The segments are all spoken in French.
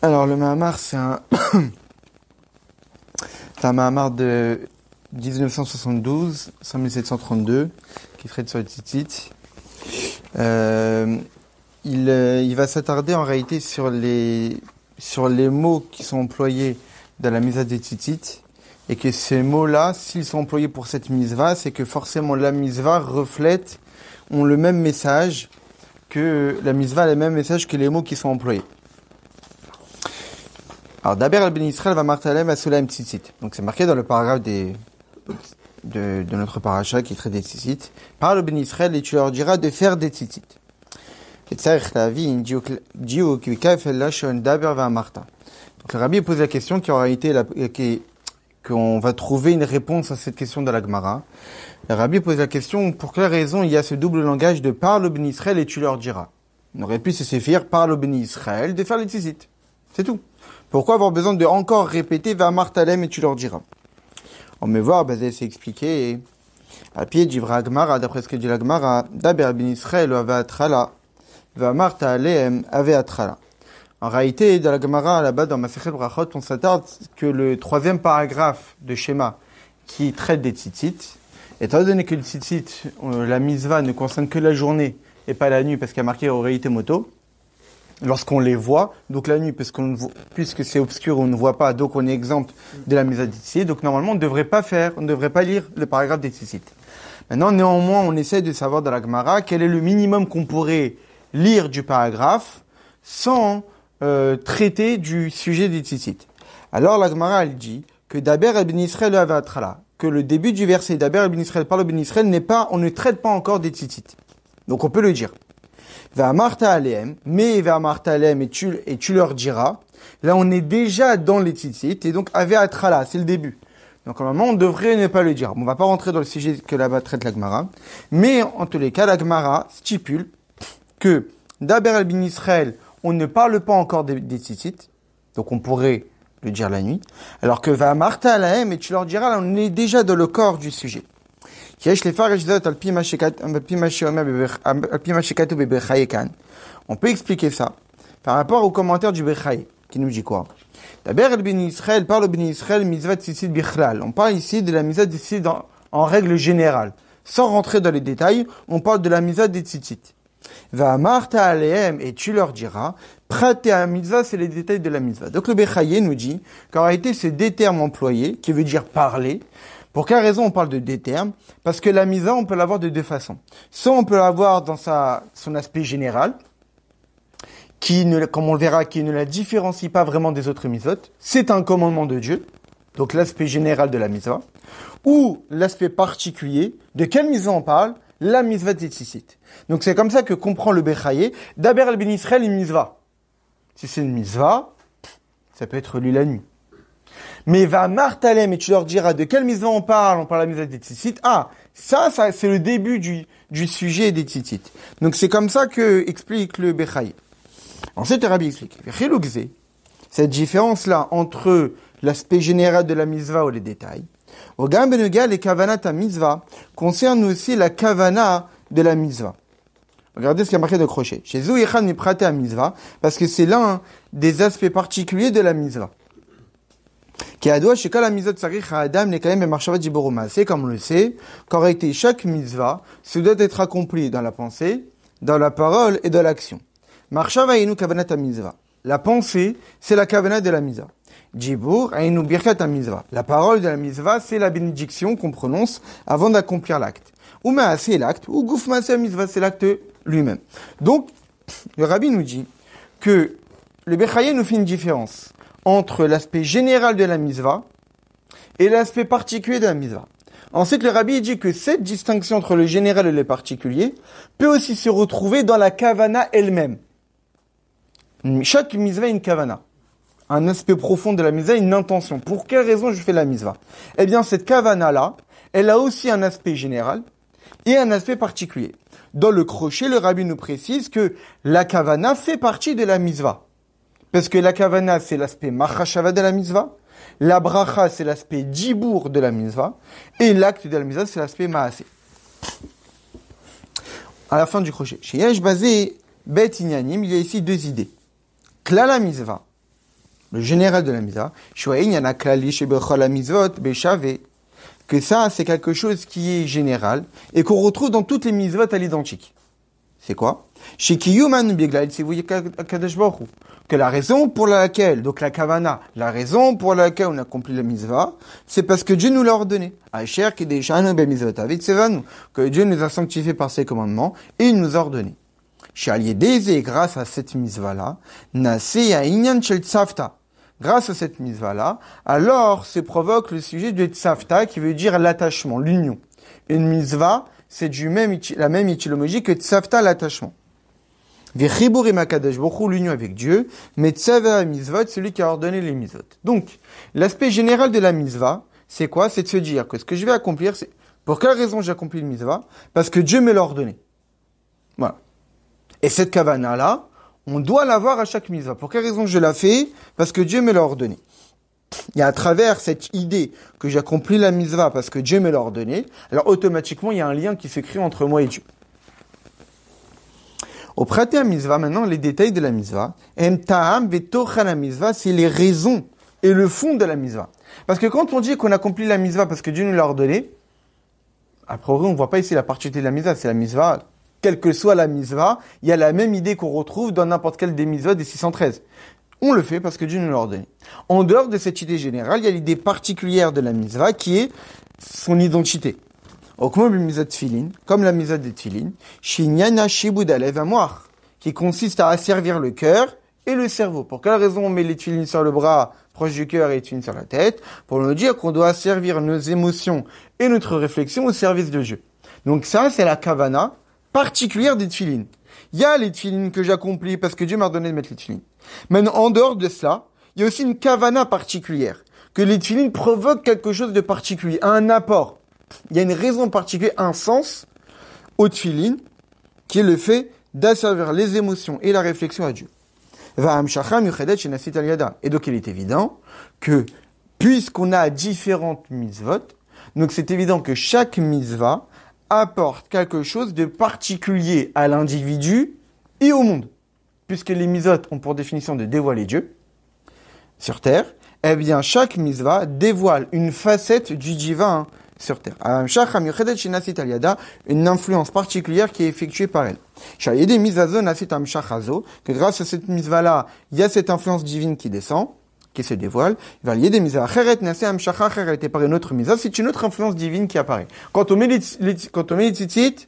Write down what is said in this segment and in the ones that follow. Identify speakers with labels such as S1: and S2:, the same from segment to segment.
S1: Alors, le Mahamar, c'est un Mahamar de 1972, 5732, qui traite sur les tzitzit. Il va s'attarder en réalité sur les mots qui sont employés dans la mitzvah des tzitzit, et que ces mots-là, s'ils sont employés pour cette mitzvah, c'est que forcément la mitzvah ont le même message que la mitzvah a le même message que les mots qui sont employés. Alors, Daber al-Ben Israël va martalem asulaim tzitzit. Donc, c'est marqué dans le paragraphe de notre paracha qui traite des tzitzit. Parle au Ben Israël et tu leur diras de faire des tzitzit. Donc, le Rabbi pose la question qui aura été qu'on va trouver une réponse à cette question de la Gemara. Le Rabbi pose la question pour quelle raison il y a ce double langage de parle au Ben Israël et tu leur diras. On aurait pu se suffire parle au Ben Israël de faire les tzitzit. C'est tout. Pourquoi avoir besoin de encore répéter va martalem et tu leur diras. On me voir, c'est expliqué. À pied d'Ivra Gemara, d'après ce que dit la Gemara, Daber Ben Israël ave atrala, va martalem ave atrala. En réalité, dans la Gemara, là-bas, dans Masechet Brachot, on s'attarde que le troisième paragraphe de schéma qui traite des tzitzit, étant donné que le tzitzit, la mitzvah ne concerne que la journée et pas la nuit parce qu'il y a marqué en réalité moto, lorsqu'on les voit, donc la nuit, puisque c'est obscur, on ne voit pas, donc on est exempt de la mitzvah des tzitzit, donc normalement on ne devrait pas lire le paragraphe des tzitzit. Maintenant, néanmoins, on essaie de savoir dans la Gemara quel est le minimum qu'on pourrait lire du paragraphe sans traiter du sujet des tzitzit. Alors la Gemara elle dit que Daber al-Ben Israël ave atrala, que le début du verset Daber al-Ben Israël parle au Ben Israël on ne traite pas encore des tzitzit. Donc on peut le dire. Ve'amarta alehem, mais ve'amarta alehem et tu leur diras. Là on est déjà dans les tzitzit et donc ave atrala, c'est le début. Donc normalement on devrait ne pas le dire. On va pas rentrer dans le sujet que là-bas traite la Gemara, mais en tous les cas la Gemara stipule que Daber al-Ben Israël on ne parle pas encore des tzitzit, donc on pourrait le dire la nuit, alors que va marta alahem et tu leur diras, là on est déjà dans le corps du sujet. On peut expliquer ça par rapport au commentaire du Bechaye, qui nous dit quoi? Daber al-Ben Israël parle au Ben Israël mitzvah tzitzit bichlal. On parle ici de la mitzvah des tzitzit en règle générale. Sans rentrer dans les détails, on parle de la mitzvah des tzitzit. Va marta alehem et tu leur diras, praté à mitzvah, c'est les détails de la mitzvah. Donc le Bechaye nous dit qu'en réalité c'est des termes employés, qui veut dire parler. Pour quelle raison on parle de des termes? Parce que la mitzvah, on peut l'avoir de deux façons. Soit on peut l'avoir dans son aspect général, comme on le verra, qui ne la différencie pas vraiment des autres mitzvot. C'est un commandement de Dieu, donc l'aspect général de la mitzvah. Ou l'aspect particulier, de quelle mitzvah on parle? La mitzvah des tzitzit. Donc c'est comme ça que comprend le Bechaye. Daber al-Ben Israël une mitzvah. Si c'est une mitzvah, ça peut être lu la nuit. Mais va martalem et tu leur diras de quelle mitzvah on parle de la mitzvah des tzitzit. Ah, ça c'est le début du sujet des tzitzit. Donc c'est comme ça que explique le Bechaye. Ensuite le Rabbi explique. Cette différence-là entre l'aspect général de la mitzvah ou les détails. Au Gambenegal et Kavanat à mitzvah concerne aussi la Kavana de la mitzvah. Regardez ce qu'il y a marqué de crochet. Chez Zouichan mi praté à mitzvah, parce que c'est l'un des aspects particuliers de la mitzvah. Qui a doit chez la mitzvah tsarich à Adam n'est quand même marchavat jiboruma. C'est comme on le sait, qu'en réalité chaque mitzvah se doit être accompli dans la pensée, dans la parole et dans l'action. Marshava inu kavanat à mitzvah. La pensée, c'est la kavanat de la mitzvah. Djibour ainu birkat à mitzvah. La parole de la mitzvah, c'est la bénédiction qu'on prononce avant d'accomplir l'acte. Ou maase c'est l'acte, ou gouf maase mitzvah, c'est l'acte lui-même. Donc, le Rabbi nous dit que le Bechaye nous fait une différence entre l'aspect général de la mitzvah et l'aspect particulier de la mitzvah. Ensuite, le Rabbi dit que cette distinction entre le général et le particulier peut aussi se retrouver dans la kavana elle-même. Chaque mitzvah a une kavana. Un aspect profond de la mitzvah, une intention. Pour quelle raison je fais la mitzvah? Eh bien, cette kavana-là, elle a aussi un aspect général et un aspect particulier. Dans le crochet, le Rabbi nous précise que la kavana fait partie de la mitzvah. Parce que la kavana, c'est l'aspect machashava de la mitzvah. La bracha, c'est l'aspect dibour de la mitzvah. Et l'acte de la mitzvah, c'est l'aspect maasé. À la fin du crochet. Chez Yesh Bazé Bet Inyanim, il y a ici deux idées. Klala mitzvah. le général de la mitzvah, que ça, c'est quelque chose qui est général et qu'on retrouve dans toutes les mitzvot à l'identique. C'est quoi? Que la raison pour laquelle, donc la kavana, la raison pour laquelle on accomplit la mitzvah, c'est parce que Dieu nous l'a ordonné. Que Dieu nous a sanctifiés par ses commandements et il nous a ordonné. Grâce à cette mitzvah-là, grâce à cette mitzvah-là, alors se provoque le sujet du tzavta qui veut dire l'attachement, l'union. Une mitzvah, c'est la même étymologie que tzavta, l'attachement. L'union avec Dieu, mais tzava mitzvot, celui qui a ordonné les mitzvot. Donc, l'aspect général de la mitzvah, c'est quoi? C'est de se dire que ce que je vais accomplir, c'est pour quelle raison j'accomplis le mitzvah? Parce que Dieu me l'a ordonné. Voilà. Et cette kavana-là, on doit l'avoir à chaque mitzvah. Pour quelle raison je la fais? Parce que Dieu me l'a ordonné. Et à travers cette idée que j'accomplis la mitzvah parce que Dieu me l'a ordonné, alors automatiquement, il y a un lien qui se crée entre moi et Dieu. Au praté à mitzvah, maintenant, les détails de la mitzvah. Ta'am v'tocha la mitzvah, c'est les raisons et le fond de la mitzvah. Parce que quand on dit qu'on accomplit la mitzvah parce que Dieu nous l'a ordonné, après, on ne voit pas ici la particularité de la mitzvah, c'est la mitzvah. Quelle que soit la mitzvah, il y a la même idée qu'on retrouve dans n'importe quelle des mitzvahs des 613. On le fait parce que Dieu nous l'a ordonné. En dehors de cette idée générale, il y a l'idée particulière de la mitzvah qui est son identité. Comme la mitzvah des tefilin, shinyana shibud alev amoar, qui consiste à asservir le cœur et le cerveau. Pour quelle raison on met les tefilin sur le bras, proche du cœur, et les tefilin sur la tête? Pour nous dire qu'on doit asservir nos émotions et notre réflexion au service de Dieu. Donc ça, c'est la kavana particulière des tefilin. Il y a les tefilin que j'accomplis parce que Dieu m'a ordonné de mettre les tefilin. Maintenant, en dehors de cela, il y a aussi une kavana particulière, que les tefilin provoquent quelque chose de particulier, un apport. Il y a une raison particulière, un sens au tefilin, qui est le fait d'asservir les émotions et la réflexion à Dieu. Et donc, il est évident que, puisqu'on a différentes mitzvot, donc c'est évident que chaque mitzvah apporte quelque chose de particulier à l'individu et au monde. Puisque les mitzvot ont pour définition de dévoiler Dieu sur terre, eh bien, chaque mitzvah dévoile une facette du divin sur terre. Une influence particulière qui est effectuée par elle. Que grâce à cette mitzvah-là, il y a cette influence divine qui descend, qui se dévoile. Et par une autre mitzvah, c'est une autre influence divine qui apparaît. Quand on met les tzitzit,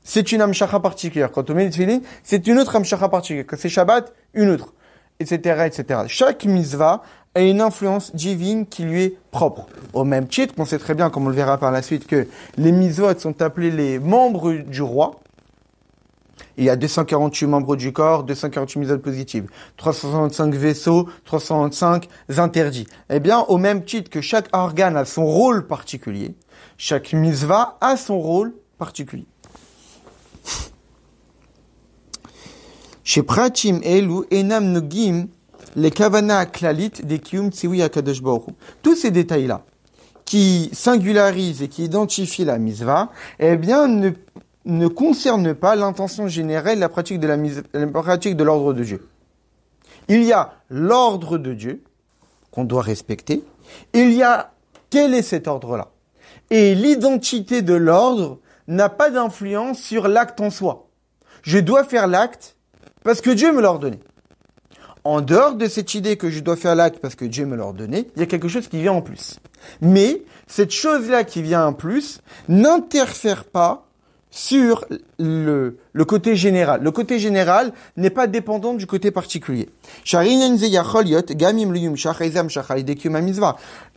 S1: c'est une amshacha particulière. Quand on met les tefilin, c'est une autre amshacha particulière. Quand c'est Shabbat, une autre. Etc., etc. Chaque mitzvah a une influence divine qui lui est propre. Au même titre, on sait très bien, comme on le verra par la suite, que les mitzvot sont appelés les membres du roi. Il y a 248 membres du corps, 248 mitzvot positives, 365 vaisseaux, 365 interdits. Eh bien, au même titre que chaque organe a son rôle particulier, chaque mitzvah a son rôle particulier. Chez Pratim Elu, Enam Nogim, les Kavana Klalit des Kiyum Tsiwi Akadosh Baruch Hu. Tous ces détails-là, qui singularisent et qui identifient la mitzvah, eh bien, ne concernent pas l'intention générale, la pratique de l'ordre de Dieu. Il y a l'ordre de Dieu, qu'on doit respecter. Il y a, quel est cet ordre-là? Et l'identité de l'ordre n'a pas d'influence sur l'acte en soi. Je dois faire l'acte parce que Dieu me l'a ordonné. En dehors de cette idée que je dois faire l'acte parce que Dieu me l'a ordonné, il y a quelque chose qui vient en plus. Mais cette chose-là qui vient en plus n'interfère pas sur le côté général. Le côté général n'est pas dépendant du côté particulier.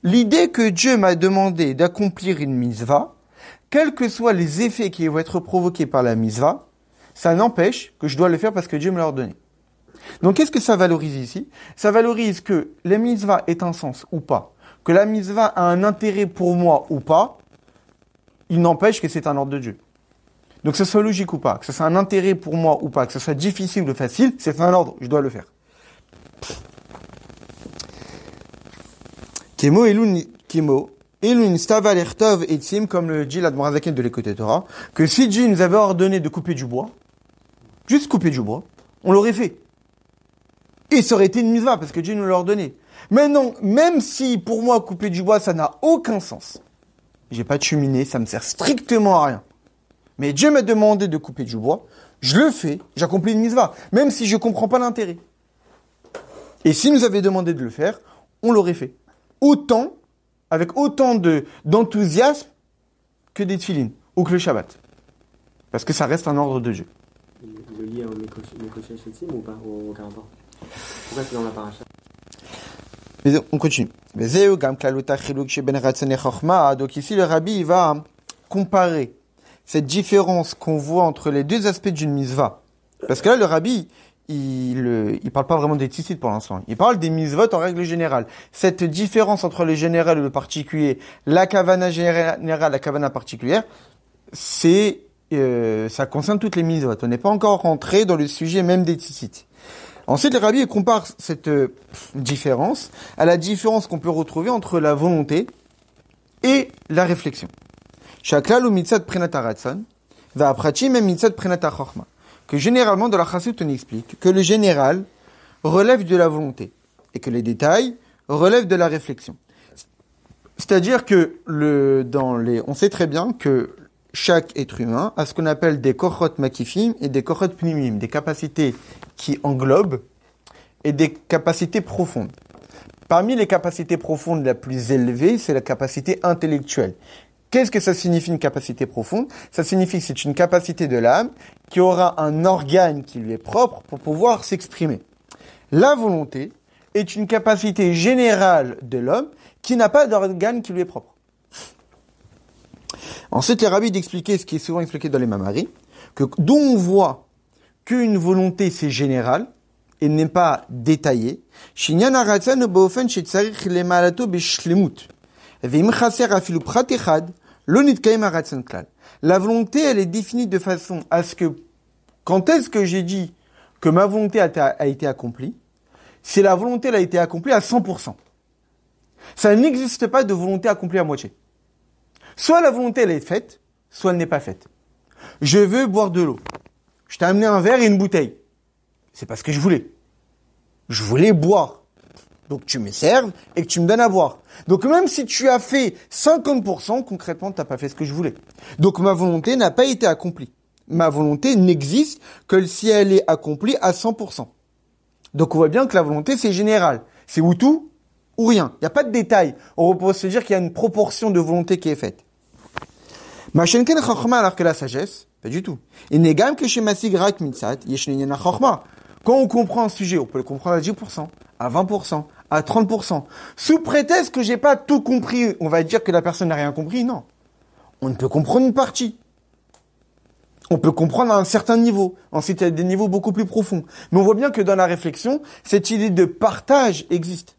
S1: L'idée que Dieu m'a demandé d'accomplir une mitzvah, quels que soient les effets qui vont être provoqués par la mitzvah, ça n'empêche que je dois le faire parce que Dieu me l'a ordonné. Donc, qu'est-ce que ça valorise ici? Ça valorise que la mitzvah ait un sens ou pas, que la mitzvah a un intérêt pour moi ou pas, il n'empêche que c'est un ordre de Dieu. Donc, que ce soit logique ou pas, que ce soit un intérêt pour moi ou pas, que ce soit difficile ou facile, c'est un ordre, je dois le faire. Kemo Elun Stava Lertov Etzim, comme le dit l'Admorazaken de l'Écoute Torah, que si Dieu nous avait ordonné de couper du bois, juste couper du bois, on l'aurait fait. Et ça aurait été une mitzvah, parce que Dieu nous l'a ordonné. Maintenant, même si pour moi couper du bois, ça n'a aucun sens. J'ai pas de cheminée, ça me sert strictement à rien. Mais Dieu m'a demandé de couper du bois, je le fais, j'accomplis une mitzvah, même si je comprends pas l'intérêt. Et s'il nous avait demandé de le faire, on l'aurait fait. Avec autant d'enthousiasme que des tefilines ou que le Shabbat. Parce que ça reste un ordre de Dieu.
S2: Le lier au Mekoshe Shetzim ou pas, au rapport? Pourquoi c'est dans la paracha?
S1: Mais on continue. Donc ici, le rabbi il va comparer cette différence qu'on voit entre les deux aspects d'une mitzvah. Parce que là, le rabbi, il parle pas vraiment des tzitzit pour l'instant. Il parle des mitzvot en règle générale. Cette différence entre le général et le particulier, la kavana générale, la kavana particulière, ça concerne toutes les mitzvot. On n'est pas encore rentré dans le sujet même des tzitzit. Ensuite, le rabbi compare cette différence à la différence qu'on peut retrouver entre la volonté et la réflexion. Shaklal ou mitzat prenat haratson, va aprati même mitzat prenat hachokma. Que généralement, dans la chassidut, on explique que le général relève de la volonté et que les détails relèvent de la réflexion. C'est-à-dire que on sait très bien que chaque être humain a ce qu'on appelle des kochot makifim et des kochot pnimim, des capacités qui englobent et des capacités profondes. Parmi les capacités profondes la plus élevée, c'est la capacité intellectuelle. Qu'est-ce que ça signifie une capacité profonde? Ça signifie que c'est une capacité de l'âme qui aura un organe qui lui est propre pour pouvoir s'exprimer. La volonté est une capacité générale de l'homme qui n'a pas d'organe qui lui est propre. Ensuite, les rabbis d'expliquer ce qui est souvent expliqué dans les Mamarim, d'où on voit qu'une volonté c'est général et n'est pas détaillé. La volonté, elle est définie de façon à ce que, quand est-ce que j'ai dit que ma volonté a été accomplie, c'est la volonté, elle a été accomplie à 100%. Ça n'existe pas de volonté accomplie à moitié. Soit la volonté, elle est faite, soit elle n'est pas faite. Je veux boire de l'eau. Je t'ai amené un verre et une bouteille. C'est pas ce que je voulais. Je voulais boire. Donc tu me serves et que tu me donnes à boire. Donc même si tu as fait 50%, concrètement, tu n'as pas fait ce que je voulais. Donc ma volonté n'a pas été accomplie. Ma volonté n'existe que si elle est accomplie à 100%. Donc on voit bien que la volonté, c'est général. C'est ou tout ou rien. Il n'y a pas de détail. On peut se dire qu'il y a une proportion de volonté qui est faite. Machenken chachma alors que la sagesse, pas du tout. Et negam que chez Masig rak mitzat, yeshnenyana chachma. Quand on comprend un sujet, on peut le comprendre à 10%, à 20%, à 30%. Sous prétexte que j'ai pas tout compris, on va dire que la personne n'a rien compris. Non. On ne peut comprendre une partie. On peut comprendre à un certain niveau. Ensuite, il y a des niveaux beaucoup plus profonds. Mais on voit bien que dans la réflexion, cette idée de partage existe.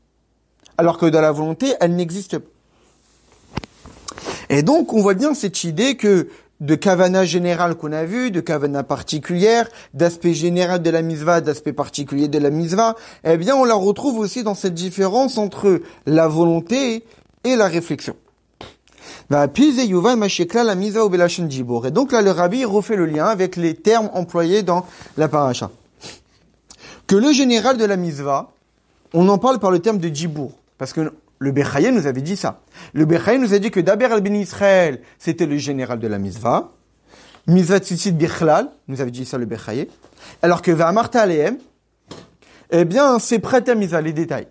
S1: Alors que dans la volonté, elle n'existe pas. Et donc, on voit bien cette idée que de kavana générale qu'on a vu, de kavana particulière, d'aspect général de la mitzvah, d'aspect particulier de la mitzvah, eh bien, on la retrouve aussi dans cette différence entre la volonté et la réflexion. Et donc là, le rabbi refait le lien avec les termes employés dans la paracha. Que le général de la mitzvah, on en parle par le terme de djibour. Parce que le Bechaye nous avait dit ça. Le Bechaye nous a dit que Daber al-Ben Israël, c'était le général de la mitzvah. Mitzvah tzitzit bichlal, nous avait dit ça le Bechaye. Alors que Va'amarta alehem, eh bien, c'est prêt à mitzvah, les détails.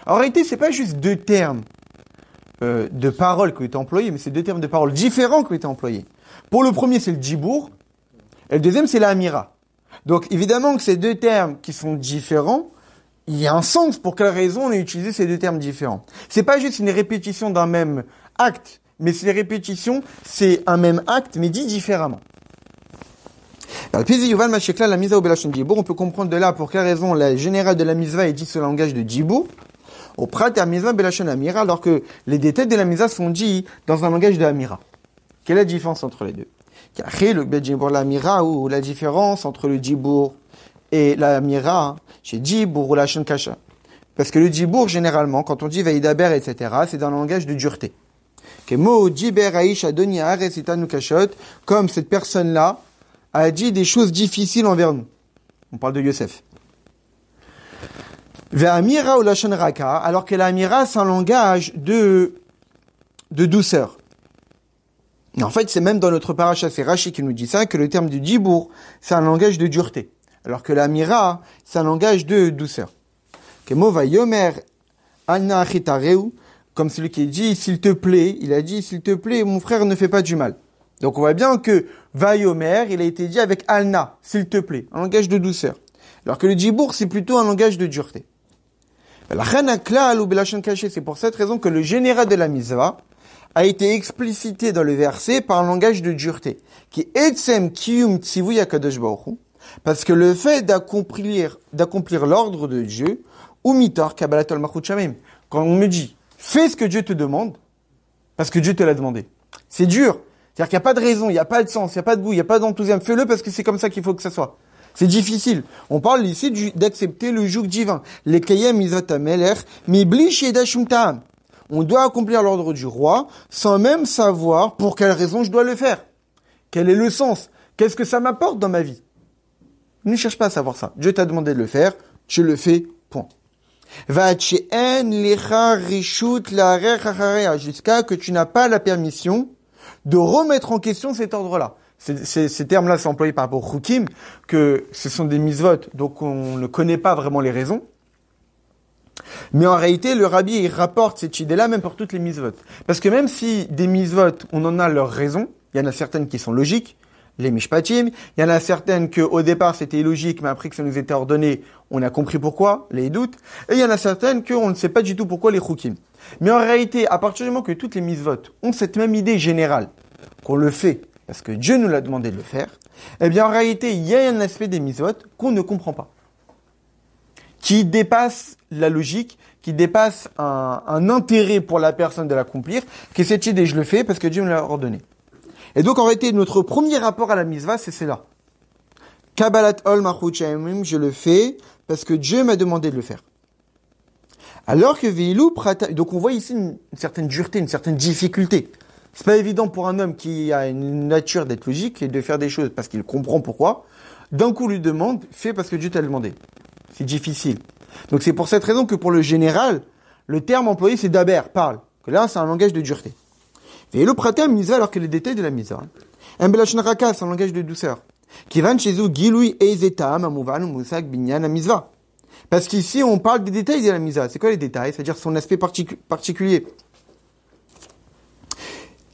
S1: En réalité, c'est pas juste deux termes de paroles qui ont été employés, mais c'est deux termes de paroles différents qui ont été employés. Pour le premier, c'est le djibour, et le deuxième, c'est la amira. Donc, évidemment que ces deux termes qui sont différents, il y a un sens pour quelle raison on a utilisé ces deux termes différents. C'est pas juste une répétition d'un même acte, mais c'est un même acte, mais dit différemment. On peut comprendre de là pour quelle raison la générale de la mitzvah est dit ce langage de djibour, au prat à mitzvah belashon amira, alors que les détails de la mitzvah sont dits dans un langage de amira. Quelle est la différence entre les deux? Le djibour l'amira ou la différence entre le djibour et la mira, chez djibour ou la kasha. Parce que le djibour, généralement, quand on dit vaïdaber, etc., c'est dans le langage de dureté. Comme cette personne-là a dit des choses difficiles envers nous. On parle de Yosef. Ve'amira ou lashon raka, alors que l'amira, c'est un langage de douceur. Et en fait, c'est même dans notre paracha, c'est Rashi qui nous dit ça, que le terme du dibour, c'est un langage de dureté. Alors que l'amira, c'est un langage de douceur. Kemo va yomer anna achitareu, comme celui qui dit, s'il te plaît, il a dit, s'il te plaît, mon frère ne fait pas du mal. Donc on voit bien que va yomer, il a été dit avec alna, s'il te plaît, un langage de douceur. Alors que le dibour, c'est plutôt un langage de dureté. C'est pour cette raison que le général de la mitzvah a été explicité dans le verset par un langage de dureté, qui est etsem kiyum tzivui hakadosh baruch hu, parce que le fait d'accomplir l'ordre de Dieu, ou mitor kabbalatol malchut shamim, quand on me dit fais ce que Dieu te demande, parce que Dieu te l'a demandé, c'est dur. C'est-à-dire qu'il n'y a pas de raison, il n'y a pas de sens, il n'y a pas de goût, il n'y a pas d'enthousiasme. Fais-le parce que c'est comme ça qu'il faut que ça soit. C'est difficile. On parle ici d'accepter le joug divin. Les kayem izatameler, mibli shedashum ta'am. On doit accomplir l'ordre du roi sans même savoir pour quelle raison je dois le faire. Quel est le sens? Qu'est-ce que ça m'apporte dans ma vie? Ne cherche pas à savoir ça. Dieu t'a demandé de le faire, je le fais, point. Jusqu'à que tu n'as pas la permission de remettre en question cet ordre-là. Ces termes-là sont employés par rapport au Chukim, que ce sont des mitzvot, donc on ne connaît pas vraiment les raisons. Mais en réalité, le rabbi, il rapporte cette idée-là même pour toutes les mitzvot. Parce que même si des mitzvot, on en a leurs raisons, il y en a certaines qui sont logiques, les mishpatim, il y en a certaines que au départ c'était illogique, mais après que ça nous était ordonné, on a compris pourquoi, les doutes, et il y en a certaines qu'on ne sait pas du tout pourquoi, les chukim. Mais en réalité, à partir du moment que toutes les mitzvot ont cette même idée générale, qu'on le fait parce que Dieu nous l'a demandé de le faire, eh bien en réalité, il y a un aspect des mitzvot qu'on ne comprend pas, qui dépasse la logique, qui dépasse un intérêt pour la personne de l'accomplir, qui est cette idée, je le fais parce que Dieu me l'a ordonné. Et donc, en réalité, notre premier rapport à la mitzvah, c'est cela. Kabbalat ol malchut shamim, je le fais parce que Dieu m'a demandé de le faire. Alors que veilou prata, donc on voit ici une certaine dureté, une certaine difficulté. C'est pas évident pour un homme qui a une nature d'être logique et de faire des choses parce qu'il comprend pourquoi. D'un coup, lui demande, fais parce que Dieu t'a demandé. C'est difficile. Donc c'est pour cette raison que pour le général, le terme employé c'est daber, parle. Que là, c'est un langage de dureté. Et le pratem mitzvah alors que les détails de la mitzvah. Un belashon raka, c'est un langage de douceur. Kivan chezu gilui eizetam amuvan musak binyan mitzvah. Parce qu'ici, on parle des détails de la mitzvah. C'est quoi les détails? C'est-à-dire son aspect particulier.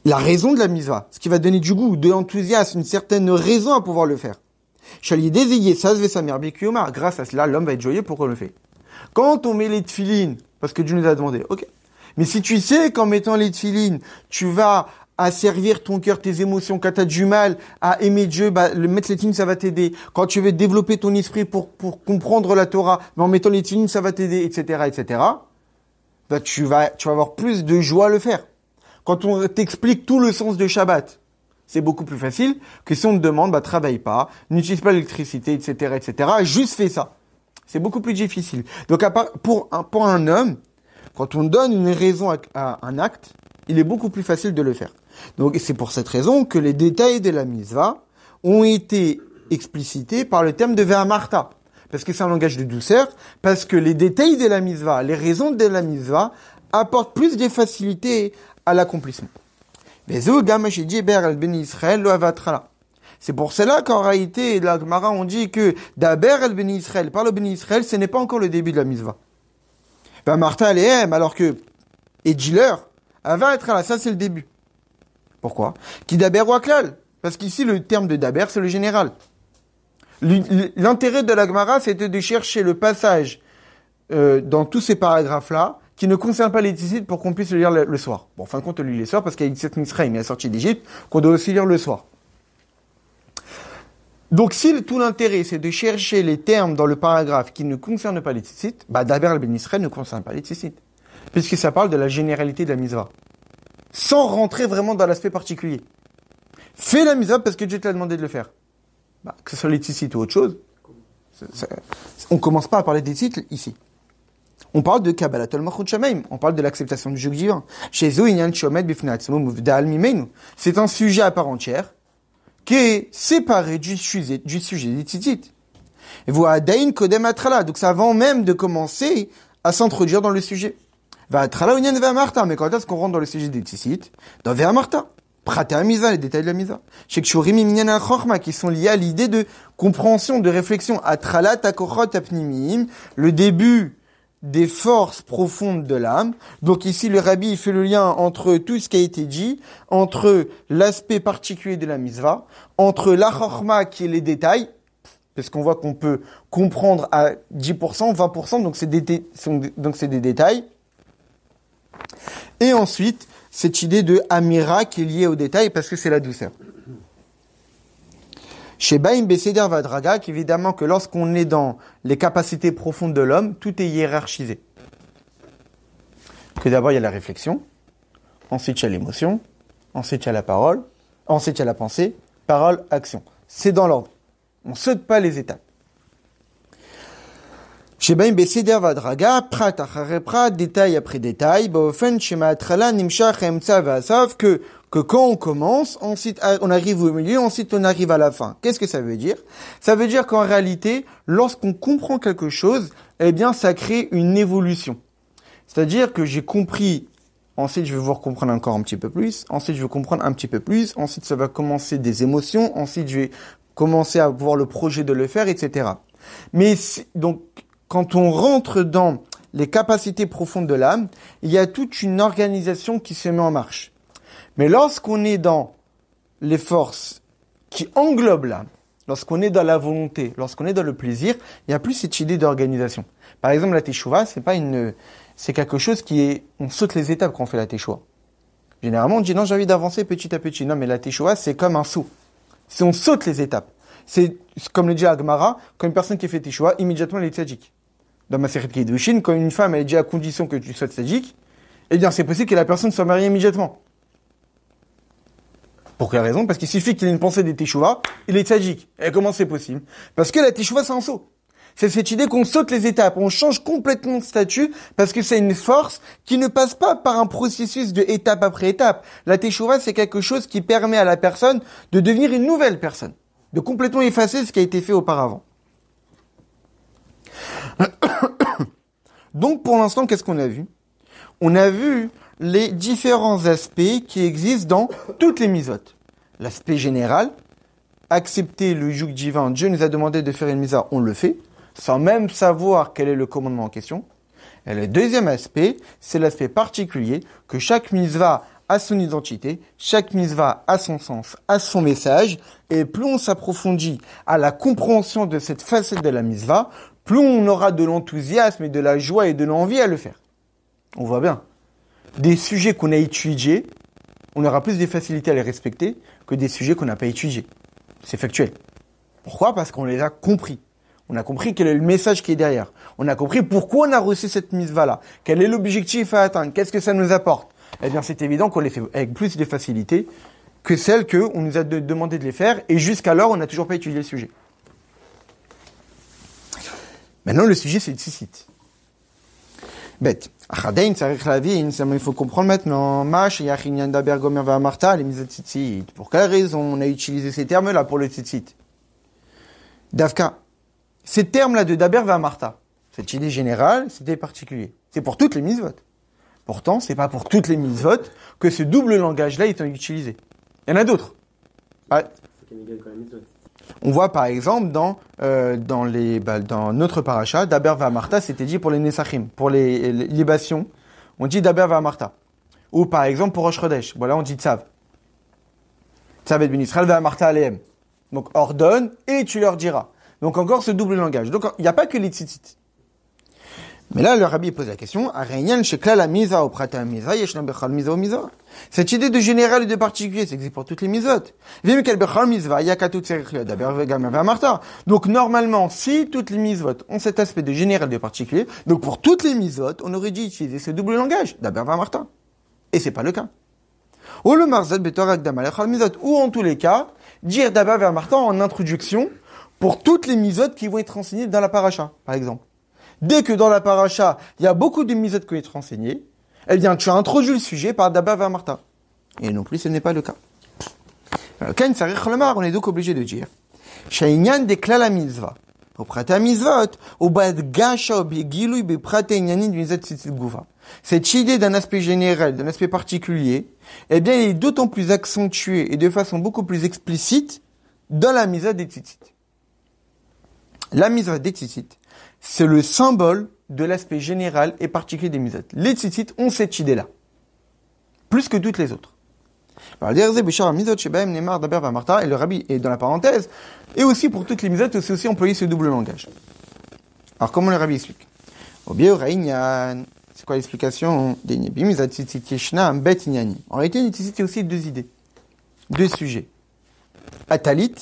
S1: La raison de la mitzvah. Ce qui va donner du goût, de l'enthousiasme, une certaine raison à pouvoir le faire. Grâce à cela, l'homme va être joyeux pourquoi on le fait. Quand on met les tefilines, parce que Dieu nous a demandé, ok. Mais si tu sais qu'en mettant les tefilines, tu vas asservir ton cœur, tes émotions, quand tu as du mal à aimer Dieu, le mettre les tefilines, ça va t'aider. Quand tu veux développer ton esprit pour comprendre la Torah, mais en mettant les tefilines, ça va t'aider, etc., etc., tu vas avoir plus de joie à le faire. Quand on t'explique tout le sens de Shabbat, c'est beaucoup plus facile que si on te demande, travaille pas, n'utilise pas l'électricité, etc., etc., juste fais ça. C'est beaucoup plus difficile. Donc, pour un homme, quand on donne une raison à un acte, il est beaucoup plus facile de le faire. Donc, c'est pour cette raison que les détails de la mitzvah ont été explicités par le terme de ve'amarta. Parce que c'est un langage de douceur, parce que les détails de la mitzvah, les raisons de la mitzvah, apportent plus de facilité à l'accomplissement. C'est pour cela qu'en réalité, la Gemara, on dit que Daber el Beni Israël, par le Beni Israël, ce n'est pas encore le début de la mitzvah. Martha alors que, et dis-leur, va être là, ça c'est le début. Pourquoi? Qui Daber ou Aklal? Parce qu'ici, le terme de Daber, c'est le général. L'intérêt de la Gemara, c'était de chercher le passage dans tous ces paragraphes-là, qui ne concernent pas les tzitzit pour qu'on puisse le lire le soir. Bon, en fin de compte, on lit le soir parce qu'il y a cette Mitzrayim, il est sorti d'Égypte, qu'on doit aussi lire le soir. Donc, si tout l'intérêt, c'est de chercher les termes dans le paragraphe qui ne concernent pas les tzitzit, Daber ben Israël ne concerne pas les tzitzit. Puisque ça parle de la généralité de la mitzvah. Sans rentrer vraiment dans l'aspect particulier. Fais la mitzvah parce que Dieu t'a demandé de le faire. Que ce soit les tzitzit ou autre chose. On commence pas à parler des tzitzit ici. On parle de Kabbalat ol malchut shamim. On parle de l'acceptation du joug divin. C'est un sujet à part entière qui est séparé du sujet des tzitzit. Et vous adain kodem atrala. Donc, c'est avant même de commencer à s'introduire dans le sujet. Va atrala union va marta. Mais quand est-ce qu'on rentre dans le sujet des tzitzit? Dans va marta. Prate à misa, les détails de la misa. Chez Kshurim et Minyan al-Chochma, qui sont liés à l'idée de compréhension, de réflexion. Atrala takochot apnimim. Le début des forces profondes de l'âme. Donc ici, le rabbi fait le lien entre tout ce qui a été dit, entre l'aspect particulier de la mitzvah, entre la chokhma qui est les détails, parce qu'on voit qu'on peut comprendre à 10%, 20%, donc c'est des détails. Et ensuite, cette idée de amira qui est liée aux détails, parce que c'est la douceur. Chez Baim Beseder Vadraga, qu'évidemment que lorsqu'on est dans les capacités profondes de l'homme, tout est hiérarchisé. Que d'abord il y a la réflexion, ensuite il y a l'émotion, ensuite il y a la parole, ensuite il y a la pensée, parole, action. C'est dans l'ordre. On ne saute pas les étapes. Chez Baim Beseder Vadraga, prat achare prat, détail après détail, baofen shema atrala nimshach emtsa v'asaf, que quand on commence, ensuite on arrive au milieu, ensuite on arrive à la fin. Qu'est-ce que ça veut dire? Ça veut dire qu'en réalité, lorsqu'on comprend quelque chose, eh bien ça crée une évolution. C'est-à-dire que j'ai compris, ensuite je vais voir comprendre encore un petit peu plus, ensuite je vais comprendre un petit peu plus, ensuite ça va commencer des émotions, ensuite je vais commencer à voir le projet de le faire, etc. Mais donc, quand on rentre dans les capacités profondes de l'âme, il y a toute une organisation qui se met en marche. Mais lorsqu'on est dans les forces qui englobent l'âme, lorsqu'on est dans la volonté, lorsqu'on est dans le plaisir, il n'y a plus cette idée d'organisation. Par exemple, la teshuva, c'est quelque chose on saute les étapes quand on fait la teshuva. Généralement, on dit non, j'ai envie d'avancer petit à petit. Non, mais la teshuva, c'est comme un saut. C'est on saute les étapes. C'est comme le dit Agmara, quand une personne qui fait teshuva, immédiatement elle est tzaddik. Dans ma série de Kiddushin, quand une femme elle dit à condition que tu sois tzaddik, eh bien c'est possible que la personne soit mariée immédiatement. Pour quelle raison? Parce qu'il suffit qu'il ait une pensée des teshuva, il est tzaddik. Et comment c'est possible? Parce que la teshuva c'est un saut. C'est cette idée qu'on saute les étapes, on change complètement de statut parce que c'est une force qui ne passe pas par un processus de étape après étape. La teshuva c'est quelque chose qui permet à la personne de devenir une nouvelle personne, de complètement effacer ce qui a été fait auparavant. Donc pour l'instant, qu'est-ce qu'on a vu? On a vu les différents aspects qui existent dans toutes les mitzvot. L'aspect général, accepter le joug divin, Dieu nous a demandé de faire une mitzvah, on le fait, sans même savoir quel est le commandement en question. Et le deuxième aspect, c'est l'aspect particulier, que chaque mitzvah a son identité, chaque mitzvah a son sens, a son message, et plus on s'approfondit à la compréhension de cette facette de la mitzvah, plus on aura de l'enthousiasme et de la joie et de l'envie à le faire. On voit bien. Des sujets qu'on a étudiés, on aura plus de facilité à les respecter que des sujets qu'on n'a pas étudiés. C'est factuel. Pourquoi? Parce qu'on les a compris. On a compris quel est le message qui est derrière. On a compris pourquoi on a reçu cette mitzvah-là. Quel est l'objectif à atteindre? Qu'est-ce que ça nous apporte? Eh bien, c'est évident qu'on les fait avec plus de facilité que celles qu'on nous a demandé de les faire et jusqu'alors, on n'a toujours pas étudié le sujet. Maintenant, le sujet, c'est le tzitzit. Bête. Il faut comprendre maintenant. Pour quelle raison on a utilisé ces termes-là pour le tzitzit? Davka. Ces termes-là de Daber V'Amarta, cette idée générale, c'était particulier. C'est pour toutes les mitzvot. Pourtant, c'est pas pour toutes les mitzvot que ce double langage-là est utilisé. Il y en a d'autres. On voit par exemple dans notre paracha, Daber V'Amarta, c'était dit pour les Nesachim, pour les libations, on dit Daber V'Amarta. Ou par exemple pour Rosh Chodesh, voilà on dit Tzav. Tzav et Ben Israël V'Amarta Alehem. Donc ordonne et tu leur diras. Donc encore ce double langage. Donc il n'y a pas que les tzitzit. Mais là le rabbi pose la question, cette idée de général et de particulier, c'est que c'est pour toutes les mitzvot. Donc normalement, si toutes les mitzvot ont cet aspect de général et de particulier, donc pour toutes les mitzvot, on aurait dû utiliser ce double langage, Daber V'Amarta. Et c'est pas le cas. Ou le marzat betorak damalech al mitzvot, ou en tous les cas, dire Daber V'Amarta en introduction pour toutes les mitzvot qui vont être enseignées dans la paracha, par exemple. Dès que dans la paracha, il y a beaucoup de mitzvot qui vont être enseignées, eh bien, tu as introduit le sujet par Daber V'Amarta. Et non plus, ce n'est pas le cas. On est donc obligé de dire, Shainyan de klala mitzvah, au prata mizvot, au bad gasha, begilui, be prata inyani de mizot tzitzit gouva. Cette idée d'un aspect général, d'un aspect particulier, eh bien, elle est d'autant plus accentuée et de façon beaucoup plus explicite dans la mizvot des tzitzit. La mizvot des tzitzit, c'est le symbole de l'aspect général et particulier des mizvot. Les tzitzit ont cette idée-là, plus que toutes les autres. Et le rabbi est dans la parenthèse, et aussi pour toutes les mizvot, c'est aussi employé ce double langage. Alors comment le rabbi explique? C'est quoi l'explication? En réalité, les tzitzit, c'est aussi deux idées, deux sujets. Atalit,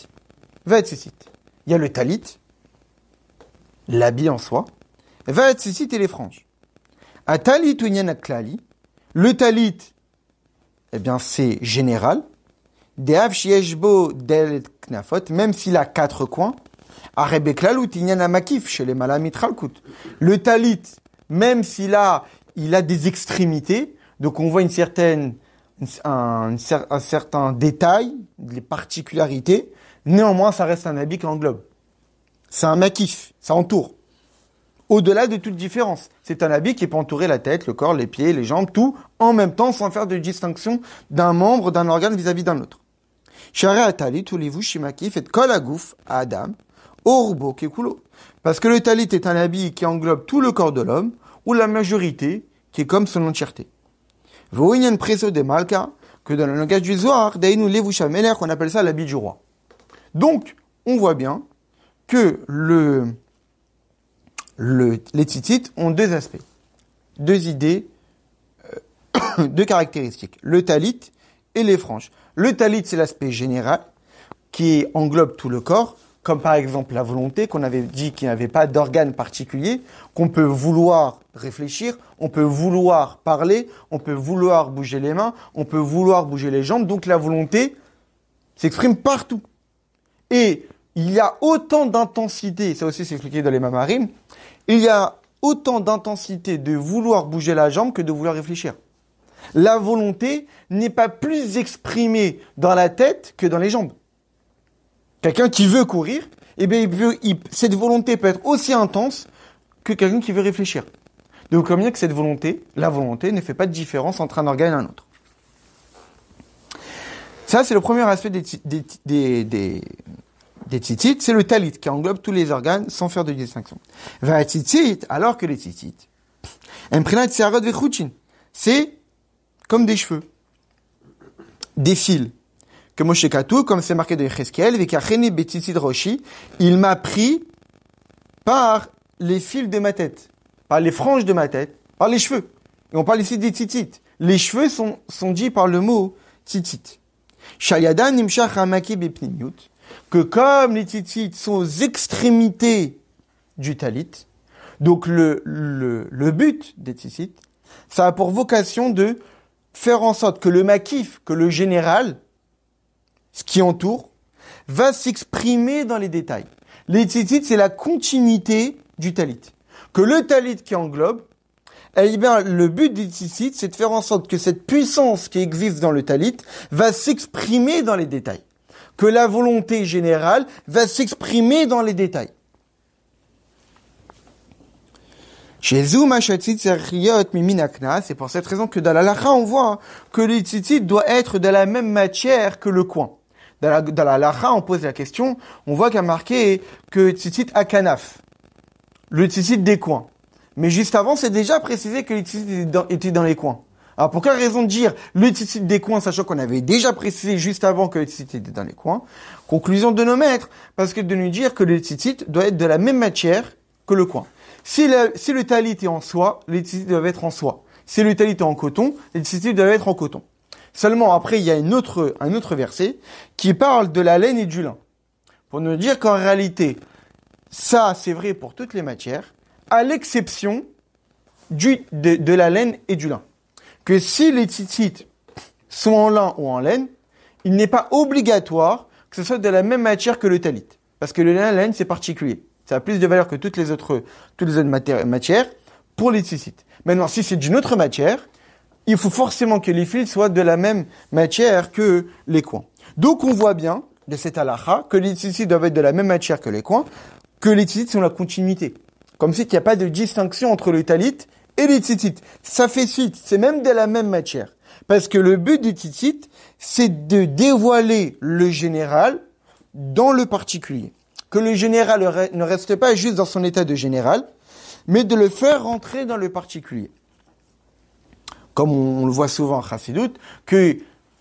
S1: va tzitzit. Il y a le talit, l'habit en soi, va tzitzit et les franges. Atalit ou inyan klali, le talit, eh bien, c'est général. Deav shieshbo del knafot, même s'il a 4 coins. Arebeklal ou tinyan amakif, chez les malamit ralkut. Le talit, même s'il a, des extrémités, donc on voit un certain détail, des particularités, néanmoins, ça reste un habit qui englobe. C'est un makif, ça entoure. Au-delà de toute différence. C'est un habit qui peut entourer la tête, le corps, les pieds, les jambes, tout, en même temps, sans faire de distinction d'un membre, d'un organe vis-à-vis d'un autre. Parce que le talit est un habit qui englobe tout le corps de l'homme, ou la majorité, qui est comme son entièreté. Que dans le langage du Zohar, qu'on appelle ça l'habit du roi. Donc, on voit bien que les tzitzit ont deux aspects, deux idées, deux caractéristiques. Le talit et les franges. Le talit, c'est l'aspect général qui englobe tout le corps, comme par exemple la volonté, qu'on avait dit qu'il n'y avait pas d'organe particulier, qu'on peut vouloir réfléchir, on peut vouloir parler, on peut vouloir bouger les mains, on peut vouloir bouger les jambes. Donc la volonté s'exprime partout. Et il y a autant d'intensité, ça aussi c'est expliqué dans les Mamarim, il y a autant d'intensité de vouloir bouger la jambe que de vouloir réfléchir. La volonté n'est pas plus exprimée dans la tête que dans les jambes. Quelqu'un qui veut courir, eh bien, cette volonté peut être aussi intense que quelqu'un qui veut réfléchir. Donc, comme bien que la volonté ne fait pas de différence entre un organe et un autre. Ça, c'est le premier aspect des tzitzit, c'est le talit qui englobe tous les organes sans faire de distinction. Va tzitzit, alors que les tzitzit, c'est comme des cheveux, des fils. Que Moshe Katou, comme c'est marqué dans Yecheskel, vekacheni betzitzit roshi, il m'a pris par les fils de ma tête, par les franges de ma tête, par les cheveux. Et on parle ici des tzitzit. Les cheveux sont dits par le mot tzitzit. Shayadan nimshach hamaki bepnimiut, que comme les tzitzit sont aux extrémités du talit, donc le but des tzitzit, ça a pour vocation de faire en sorte que le makif, que le général, ce qui entoure, va s'exprimer dans les détails. Les tzitzit, c'est la continuité du talit. Que le talit qui englobe, eh bien, le but des tzitzit, c'est de faire en sorte que cette puissance qui existe dans le talit va s'exprimer dans les détails. Que la volonté générale va s'exprimer dans les détails. C'est pour cette raison que dans la halakha, on voit que le tzitzit doit être de la même matière que le coin. Dans la halakha, on pose la question, on voit qu'il y a marqué que tzitzit a kanaf, le tzitzit des coins. Mais juste avant, c'est déjà précisé que le tzitzit était dans les coins. Alors pour quelle raison dire le tzitzit des coins, sachant qu'on avait déjà précisé juste avant que le tzitzit était dans les coins? Conclusion de nos maîtres, parce que de nous dire que le tzitzit doit être de la même matière que le coin. Si le talit est en soie, les tzitzit doivent être en soie. Si le talit est en coton, les tzitzit doivent être en coton. Seulement après, il y a un autre verset qui parle de la laine et du lin. Pour nous dire qu'en réalité, ça c'est vrai pour toutes les matières, à l'exception de la laine et du lin. Que si les tzitzit sont en lin ou en laine, il n'est pas obligatoire que ce soit de la même matière que le talit. Parce que le lin et la laine, c'est particulier. Ça a plus de valeur que toutes les autres matières pour les tzitzit. Maintenant, si c'est d'une autre matière, il faut forcément que les fils soient de la même matière que les coins. Donc, on voit bien, de cette halakha, que les tzitzit doivent être de la même matière que les coins, que les tzitzit sont la continuité. Comme si il n'y a pas de distinction entre le talit et les tzitzit. Ça fait suite, c'est même de la même matière. Parce que le but du tzitzit, c'est de dévoiler le général dans le particulier. Que le général ne reste pas juste dans son état de général, mais de le faire rentrer dans le particulier. Comme on le voit souvent en Chassidut, que,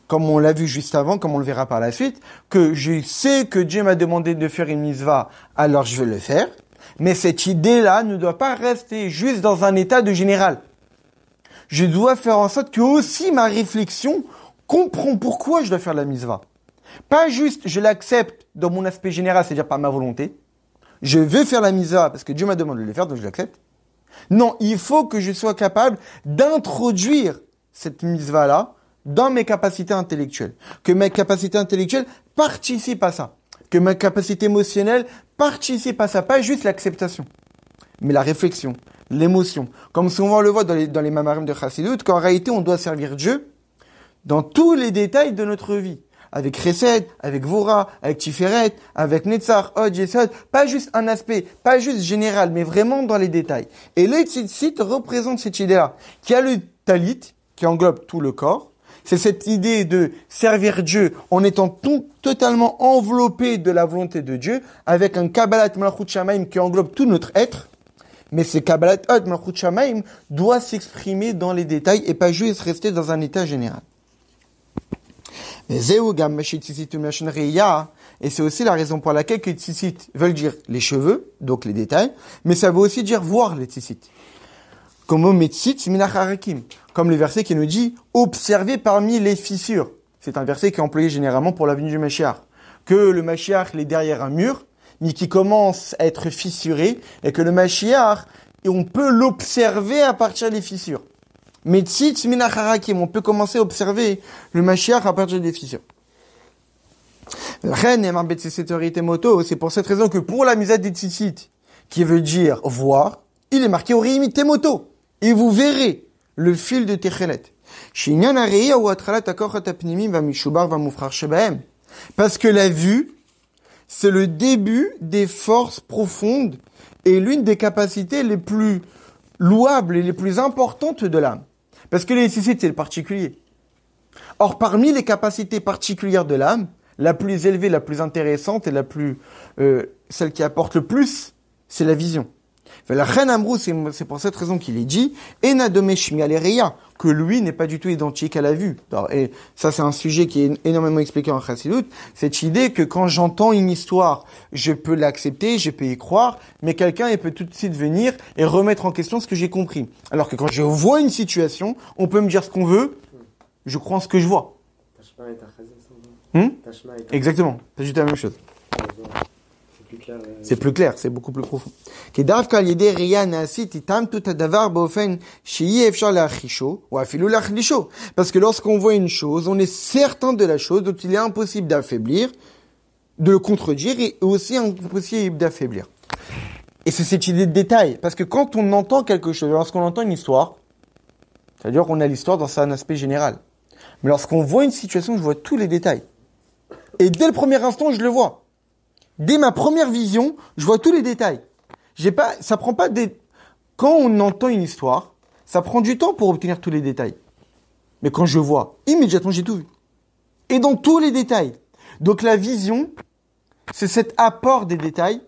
S1: comme on l'a vu juste avant, comme on le verra par la suite, que je sais que Dieu m'a demandé de faire une mitzvah, alors je vais le faire. Mais cette idée-là ne doit pas rester juste dans un état de général. Je dois faire en sorte que aussi ma réflexion comprend pourquoi je dois faire la mitzvah. Pas juste je l'accepte dans mon aspect général, c'est-à-dire par ma volonté. Je veux faire la mitzvah parce que Dieu m'a demandé de le faire, donc je l'accepte. Non, il faut que je sois capable d'introduire cette mitzvah-là dans mes capacités intellectuelles. Que mes capacités intellectuelles participent à ça. Que ma capacité émotionnelle participe à ça. Pas juste l'acceptation, mais la réflexion, l'émotion. Comme souvent on le voit dans les mamarim de Chassidut, qu'en réalité on doit servir Dieu dans tous les détails de notre vie. Avec Chesed, avec Vora, avec Tiferet, avec Netzach, Od, Yesod. Pas juste un aspect, pas juste général, mais vraiment dans les détails. Et les tzitzit représentent cette idée-là. Qui a le talit, qui englobe tout le corps. C'est cette idée de servir Dieu en étant totalement enveloppé de la volonté de Dieu, avec un Kabbalat Malchut Shamaim qui englobe tout notre être. Mais ce Kabbalat Od Malchut Shamaim doit s'exprimer dans les détails et pas juste rester dans un état général. Et c'est aussi la raison pour laquelle que tzitzit veulent dire les cheveux, donc les détails, mais ça veut aussi dire voir les tzitzit. Comme le verset qui nous dit « observer parmi les fissures ». C'est un verset qui est employé généralement pour la venue du Mashiach. Que le Mashiach est derrière un mur, mais qui commence à être fissuré, et que le Mashiach, on peut l'observer à partir des fissures. Mais tzitz minacharakim, on peut commencer à observer le Mashiach à partir des fissures. C'est pour cette raison que pour la misade des tzitzit, qui veut dire voir, il est marqué Oriim Temoto. Et vous verrez le fil de Techelet. Parce que la vue, c'est le début des forces profondes et l'une des capacités les plus louables et les plus importantes de l'âme. Parce que les tzitzit, c'est le particulier. Or, parmi les capacités particulières de l'âme, la plus élevée, la plus intéressante et celle qui apporte le plus, c'est la vision. La reine Amrou, c'est pour cette raison qu'il est dit, que lui n'est pas du tout identique à la vue. Et ça, c'est un sujet qui est énormément expliqué en Chassidut. Cette idée que quand j'entends une histoire, je peux l'accepter, je peux y croire, mais quelqu'un, il peut tout de suite venir et remettre en question ce que j'ai compris. Alors que quand je vois une situation, on peut me dire ce qu'on veut, je crois en ce que je vois. Exactement. C'est juste la même chose. C'est plus clair, c'est beaucoup plus profond. Parce que lorsqu'on voit une chose, on est certain de la chose, donc il est impossible d'affaiblir, de le contredire et aussi impossible d'affaiblir. Et c'est cette idée de détail, parce que quand on entend quelque chose, lorsqu'on entend une histoire, c'est-à-dire qu'on a l'histoire dans un aspect général. Mais lorsqu'on voit une situation, je vois tous les détails. Et dès le premier instant, je le vois. Dès ma première vision, je vois tous les détails. Ça prend pas quand on entend une histoire, ça prend du temps pour obtenir tous les détails. Mais quand je vois, immédiatement, j'ai tout vu. Et dans tous les détails. Donc la vision, c'est cet apport des détails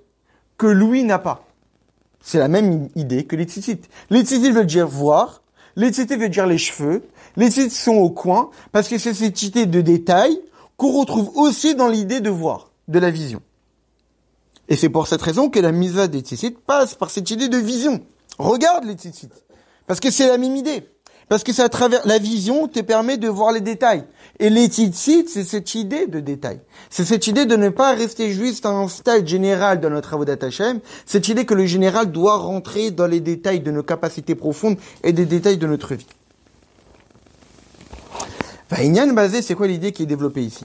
S1: que lui n'a pas. C'est la même idée que les tzitzit. Les tzitzit veulent dire voir, les tzitzit veulent dire les cheveux, les tzitzit sont au coin, parce que c'est cette idée de détail qu'on retrouve aussi dans l'idée de voir, de la vision. Et c'est pour cette raison que la mitzvah des tzitzit passe par cette idée de vision. Regarde les tzitzit. Parce que c'est la même idée. Parce que c'est à travers la vision te permet de voir les détails. Et les tzitzit, c'est cette idée de détail. C'est cette idée de ne pas rester juste à un stade général de notre avodat Hashem. Cette idée que le général doit rentrer dans les détails de nos capacités profondes et des détails de notre vie. Vaïnyan basé, c'est quoi l'idée qui est développée ici?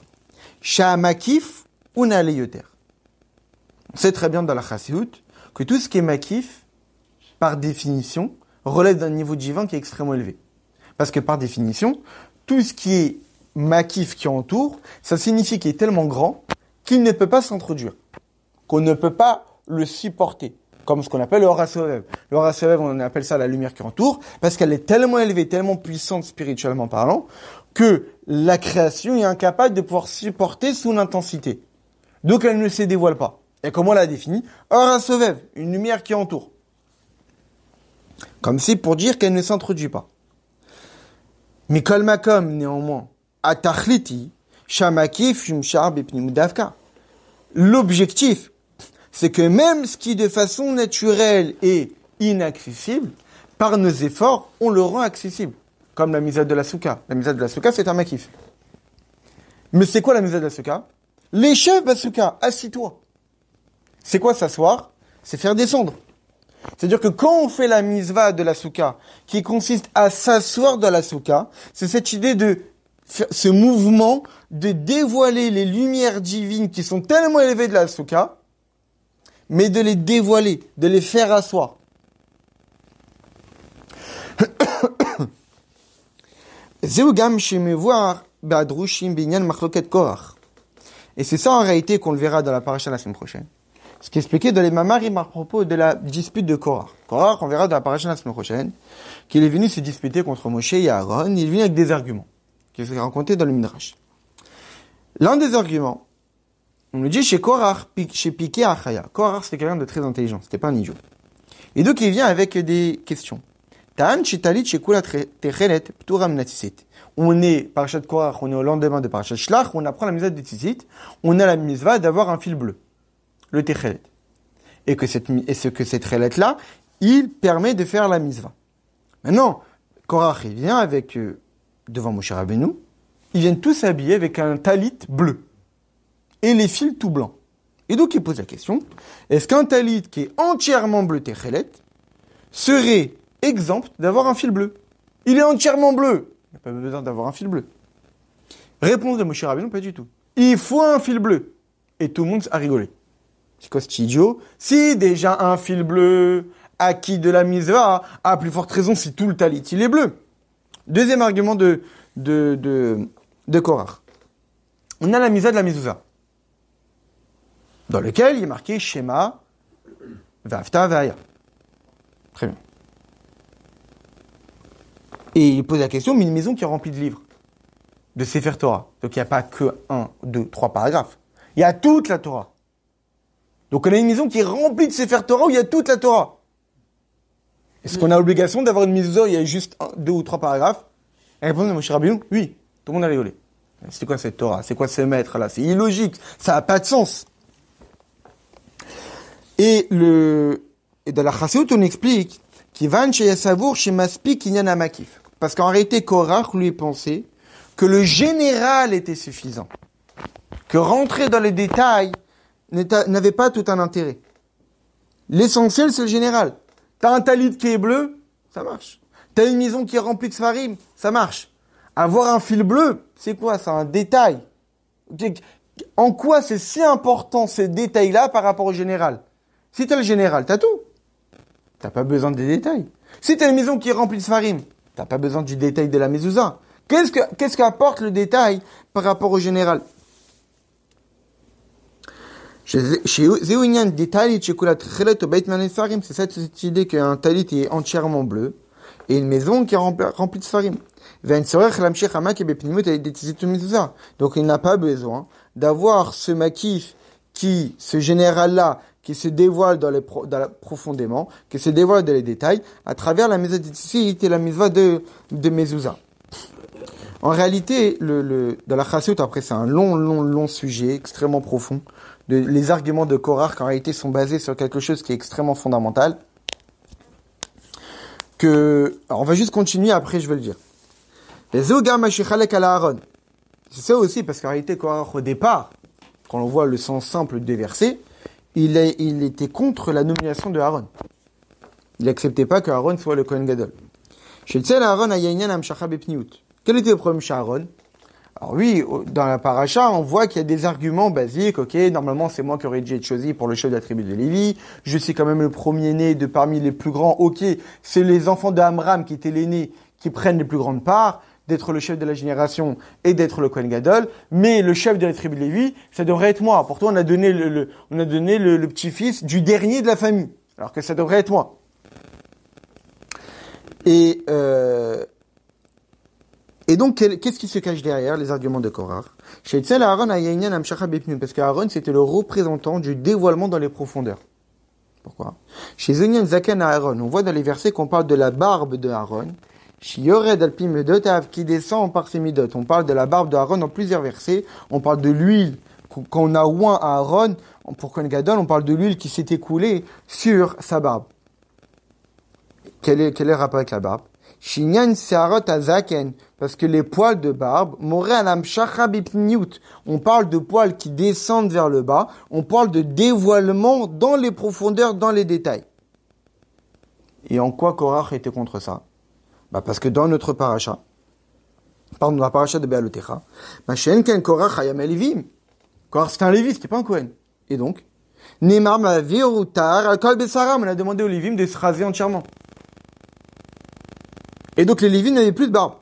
S1: Sha'amakif una leyoter. On sait très bien dans la Chassidut que tout ce qui est makif, par définition, relève d'un niveau divin qui est extrêmement élevé. Parce que par définition, tout ce qui est makif qui entoure, ça signifie qu'il est tellement grand qu'il ne peut pas s'introduire. Qu'on ne peut pas le supporter. Comme ce qu'on appelle le Or HaSovev. Le Or HaSovev, on appelle ça la lumière qui entoure, parce qu'elle est tellement élevée, tellement puissante spirituellement parlant, que la création est incapable de pouvoir supporter son intensité. Donc elle ne se dévoile pas. Et comment on l'a définit? Or HaSovev, une lumière qui entoure. Comme c'est pour dire qu'elle ne s'introduit pas. Mais Kol Makom, néanmoins, Atachliti, Shamakif, Shumshar, Bepnim Davka. L'objectif, c'est que même ce qui de façon naturelle est inaccessible, par nos efforts, on le rend accessible. Comme la misade de la souka. La misade de la souka, c'est un makif. Mais c'est quoi la misade de la souka? Les chefs basouka, assis-toi. C'est quoi s'asseoir? C'est faire descendre. C'est-à-dire que quand on fait la misva de la souka, qui consiste à s'asseoir dans la souka, c'est cette idée de ce mouvement de dévoiler les lumières divines qui sont tellement élevées de la souka, mais de les dévoiler, de les faire asseoir. Et c'est ça en réalité qu'on le verra dans la paracha la semaine prochaine. Ce qui est expliqué dans les Mamarim à propos de la dispute de Korach. Korach, on verra dans la paracha la semaine prochaine, qu'il est venu se disputer contre Moshe et Aaron. Il est venu avec des arguments, qui sont racontés dans le Midrash. L'un des arguments, on nous dit chez Korach, chez Piqué Achaya. Korach, c'était quelqu'un de très intelligent, c'était pas un idiot. Et donc il vient avec des questions. Ta'an chitalit shekula techelet pturam natisit. On est, parachat Korach, on est au lendemain de parachat Shlach, on apprend la misva de Tzitzit, on a la misva d'avoir un fil bleu, le techelet. Et que cette techelet-là, il permet de faire la misva. Maintenant, Korach, il vient avec, devant Moshe Rabbeinu, ils viennent tous habillés avec un talit bleu. Et les fils tout blancs. Et donc il pose la question, est-ce qu'un talit qui est entièrement bleu techelet serait exempt d'avoir un fil bleu? Il est entièrement bleu. Il n'y a pas besoin d'avoir un fil bleu. Réponse de Moshe Rabbeinu, pas du tout. Il faut un fil bleu. Et tout le monde a rigolé. C'est quoi cet idiot? Si déjà un fil bleu acquis de la misva, à plus forte raison si tout le talit il est bleu. Deuxième argument de Korach. On a la misva de la mezouza, dans lequel il est marqué Shema, Vafta, Vaya. Très bien. Et il pose la question, mais une maison qui est remplie de livres, de Sefer Torah. Donc il n'y a pas que 1, 2, 3 paragraphes. Il y a toute la Torah. Donc on a une maison qui est remplie de Sefer Torah où il y a toute la Torah. Est-ce qu'on a l'obligation d'avoir une maison où il y a juste 1, 2 ou 3 paragraphes? La réponse de Moshe Rabbeinu, oui. Tout le monde a rigolé. C'est quoi cette Torah? C'est quoi ce maître là? C'est illogique. Ça n'a pas de sens. Et dans la Chassidut, on explique qu'Ivan Sheyasavour chez Maspik Kinyan Amakif. Parce qu'en réalité, Korach lui pensait que le général était suffisant. Que rentrer dans les détails n'avait pas tout un intérêt. L'essentiel, c'est le général. T'as un talit qui est bleu, ça marche. T'as une maison qui est remplie de sfarim, ça marche. Avoir un fil bleu, c'est quoi? C'est un détail. En quoi c'est si important ces détails-là par rapport au général? Si t'as le général, t'as tout. T'as pas besoin des détails. Si t'as une maison qui est remplie de sfarim, t'as pas besoin du détail de la mezouza. Qu'est-ce qu'apporte le détail par rapport au général? C'est cette idée qu'un talit est entièrement bleu et une maison qui est remplie de sfarim. Donc il n'a pas besoin d'avoir ce makif ce général-là, qui se dévoile profondément, qui se dévoile dans les détails, à travers la mitzvah de Tzitzit et la mitzvah de mezouza. En réalité, dans la Chassidut, après c'est un long sujet, extrêmement profond. Les arguments de Korach, en réalité, sont basés sur quelque chose qui est extrêmement fondamental. Alors, on va juste continuer, après je vais le dire. C'est ça aussi, parce qu'en réalité, Korach, au départ, quand on voit le sens simple des versets, il était contre la nomination de Aaron. Il n'acceptait pas que Aaron soit le Kohen Gadol. Quel était le problème chez Aaron? Alors oui, dans la paracha, on voit qu'il y a des arguments basiques. Ok, normalement c'est moi qui aurais dû être choisi pour le chef de la tribu de Lévi. Je suis quand même le premier-né de parmi les plus grands. Ok, c'est les enfants de Amram qui étaient l'aîné qui prennent les plus grandes parts. d'être le chef de la génération et d'être le Kohen Gadol, mais le chef de la tribu de Lévi, ça devrait être moi. Pour toi, on a donné le petit-fils du dernier de la famille, alors que ça devrait être moi. Et donc, qu'est-ce qui se cache derrière les arguments de Korach? Parce qu'Aaron, c'était le représentant du dévoilement dans les profondeurs. Pourquoi? Chez Zenian Zaken Aaron, on voit dans les versets qu'on parle de la barbe de Aaron. Chez Yored Alpi Medotav, qui descend par ses midot. On parle de la barbe de Aaron dans plusieurs versets. On parle de l'huile qu'on a oint à Aaron. Pour Kohen Gadol, on parle de l'huile qui s'est écoulée sur sa barbe. Quel est le rapport avec la barbe? Shinyan Seharot Azaken, parce que les poils de barbe, Moré Alam Shachabipniut, on parle de poils qui descendent vers le bas, on parle de dévoilement dans les profondeurs, dans les détails. Et en quoi Korach était contre ça? Parce que dans notre paracha, dans la paracha de Be'alotecha, Shenken Korach Hayam Levim, Korach c'était un Lévi, c'était pas un Kohen. Et donc, Neymar Mavirutar Alkol Besaram, on a demandé aux Lévim de se raser entièrement. Et donc les Lévites n'avaient plus de barbe.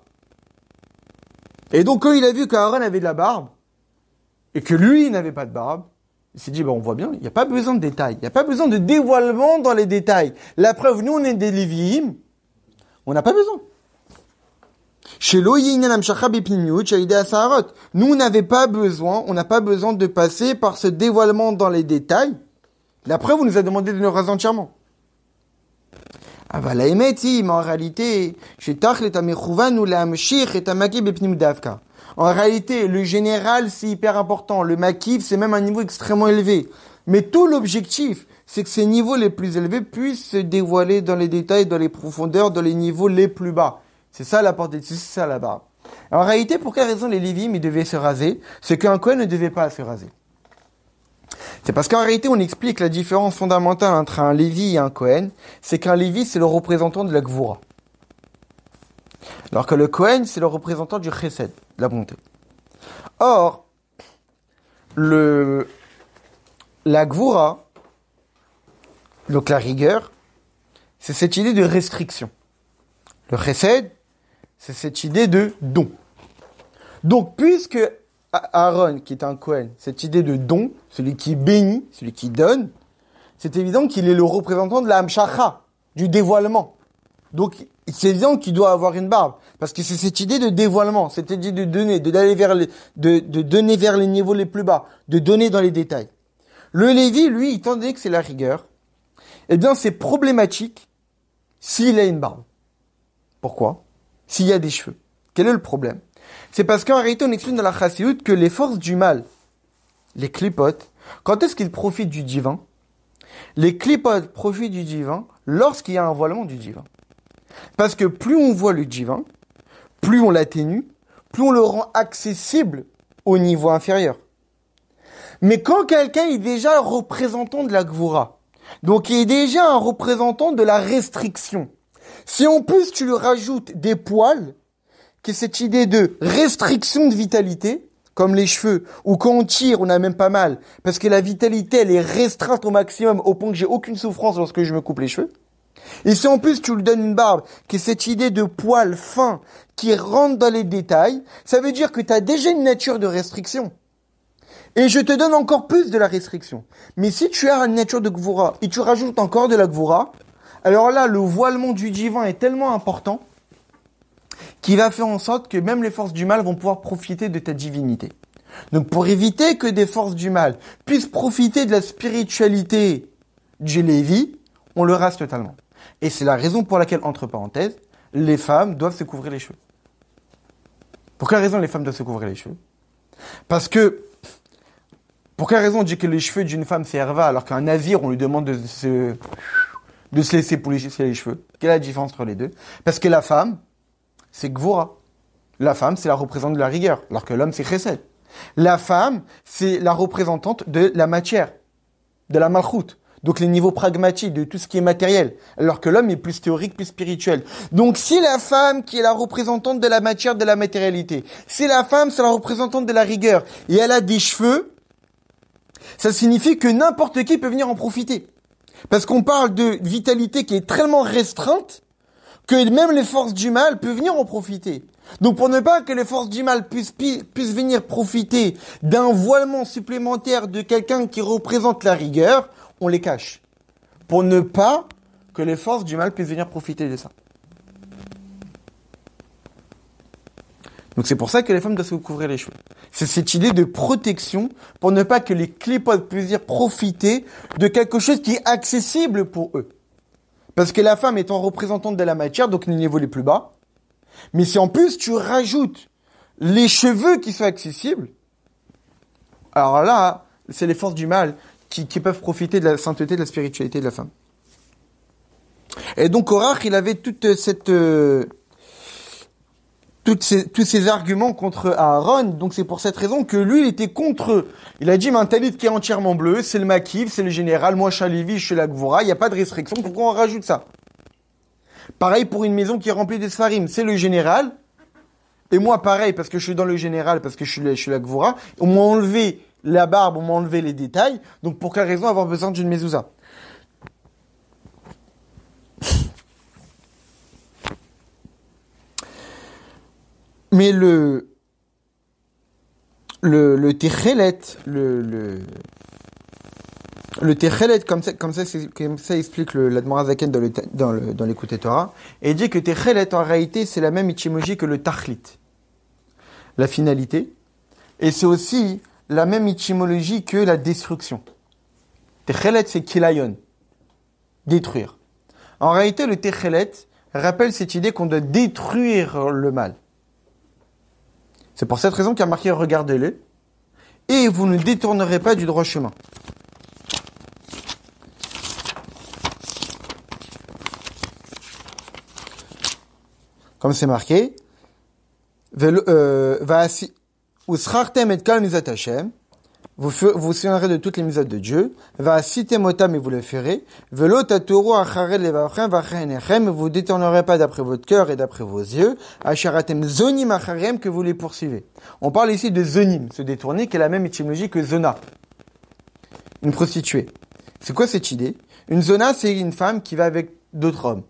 S1: Et donc quand il a vu qu'Aaron avait de la barbe, et que lui n'avait pas de barbe, il s'est dit, on voit bien, il n'y a pas besoin de détails, il n'y a pas besoin de dévoilement dans les détails. La preuve, nous on est des Lévi'im, on n'a pas besoin. Nous on n'avait pas besoin, on n'a pas besoin de passer par ce dévoilement dans les détails. La preuve, on nous a demandé de nous raser entièrement. Ah bah la émeti, mais en réalité, en réalité, le général, c'est hyper important. Le makif, c'est même un niveau extrêmement élevé. Mais tout l'objectif, c'est que ces niveaux les plus élevés puissent se dévoiler dans les détails, dans les profondeurs, dans les niveaux les plus bas. C'est ça la portée, c'est ça la barbe. En réalité, pour quelle raison les Lévi'im, ils devaient se raser? C'est qu'un Kohen ne devait pas se raser. C'est parce qu'en réalité, on explique la différence fondamentale entre un Lévi et un Kohen. C'est qu'un Lévi, c'est le représentant de la Gvoura. Alors que le Kohen, c'est le représentant du Chesed, de la bonté. Or, la Gvoura, donc la rigueur, c'est cette idée de restriction. Le Chesed, c'est cette idée de don. Donc, puisque Aaron, qui est un Kohen, cette idée de don, celui qui bénit, celui qui donne, c'est évident qu'il est le représentant de la Hamshacha, du dévoilement. Donc, c'est évident qu'il doit avoir une barbe. Parce que c'est cette idée de dévoilement, cette idée de donner, de donner vers les niveaux les plus bas, de donner dans les détails. Le Lévi, lui, étant donné que c'est la rigueur, eh bien, c'est problématique s'il a une barbe. Pourquoi? S'il y a des cheveux. Quel est le problème? C'est parce qu'en réalité, on explique dans la Chassidut que les forces du mal, les clipotes, quand est-ce qu'ils profitent du divin? Les clipotes profitent du divin lorsqu'il y a un voilement du divin. Parce que plus on voit le divin, plus on l'atténue, plus on le rend accessible au niveau inférieur. Mais quand quelqu'un est déjà un représentant de la Gvoura, donc il est déjà un représentant de la restriction, si en plus tu lui rajoutes des poils, qui est cette idée de restriction de vitalité, comme les cheveux, ou quand on tire, on a même pas mal, parce que la vitalité, elle est restreinte au maximum, au point que j'ai aucune souffrance lorsque je me coupe les cheveux. Et si en plus tu lui donnes une barbe, qui est cette idée de poils fins, qui rentre dans les détails, ça veut dire que tu as déjà une nature de restriction. Et je te donne encore plus de la restriction. Mais si tu as une nature de Gvoura, et tu rajoutes encore de la Gvoura, alors là, le voilement du divin est tellement important, qui va faire en sorte que même les forces du mal vont pouvoir profiter de ta divinité. Donc pour éviter que des forces du mal puissent profiter de la spiritualité du Lévi, on le rase totalement. Et c'est la raison pour laquelle, entre parenthèses, les femmes doivent se couvrir les cheveux. Pour quelle raison les femmes doivent se couvrir les cheveux? Parce que, pour quelle raison on dit que les cheveux d'une femme c'est herva alors qu'un navire on lui demande de se laisser polisser les cheveux? Quelle est la différence entre les deux? Parce que la femme, c'est Gvoura. La femme, c'est la représentante de la rigueur, alors que l'homme, c'est Chesed. La femme, c'est la représentante de la matière, de la malchoute. Donc les niveaux pragmatiques, de tout ce qui est matériel, alors que l'homme est plus théorique, plus spirituel. Donc si la femme, qui est la représentante de la matière, de la matérialité, si la femme, c'est la représentante de la rigueur, et elle a des cheveux, ça signifie que n'importe qui peut venir en profiter. Parce qu'on parle de vitalité qui est tellement restreinte, que même les forces du mal peuvent venir en profiter. Donc pour ne pas que les forces du mal puissent venir profiter d'un voilement supplémentaire de quelqu'un qui représente la rigueur, on les cache. Pour ne pas que les forces du mal puissent venir profiter de ça. Donc c'est pour ça que les femmes doivent se couvrir les cheveux. C'est cette idée de protection pour ne pas que les clipotes puissent venir profiter de quelque chose qui est accessible pour eux. Parce que la femme étant représentante de la matière, donc le niveau est plus bas. Mais si en plus tu rajoutes les cheveux qui sont accessibles, alors là, c'est les forces du mal qui peuvent profiter de la sainteté, de la spiritualité de la femme. Et donc Korach, il avait toute cette... tous ces arguments contre Aaron, donc c'est pour cette raison que lui, il était contre eux. Il a dit, mais un talit qui est entièrement bleu, c'est le makiv, c'est le général, moi je suis un Lévi, je suis la Gvora, il n'y a pas de restriction, pourquoi on rajoute ça? Pareil pour une maison qui est remplie de Sfarim, c'est le général, et moi pareil, parce que je suis dans le général, parce que je suis la Gvora, on m'a enlevé la barbe, on m'a enlevé les détails, donc pour quelle raison avoir besoin d'une mezouza? Mais le Techelet, le Techelet, comme ça explique l'Admor Zaken dans l'écoute Torah, et il dit que Techelet, en réalité, c'est la même étymologie que le Tachlit, la finalité, et c'est aussi la même étymologie que la destruction. Techelet, c'est kilayon, détruire. En réalité, le Techelet rappelle cette idée qu'on doit détruire le mal. C'est pour cette raison qu'il y a marqué « Regardez-les, et vous ne détournerez pas du droit chemin ». Comme c'est marqué « Usrartem et kal mizat Hashem » vous vous souviendrez de toutes les mitzvot de Dieu. Va citer motam et vous le ferez. Velo taturu acharel levachem vachenechem. Vous détournerez pas d'après votre cœur et d'après vos yeux. Acharatem zonim acharem que vous les poursuivez. On parle ici de zonim, se détourner, qui est la même étymologie que zona. Une prostituée. C'est quoi cette idée? Une zona, c'est une femme qui va avec d'autres hommes,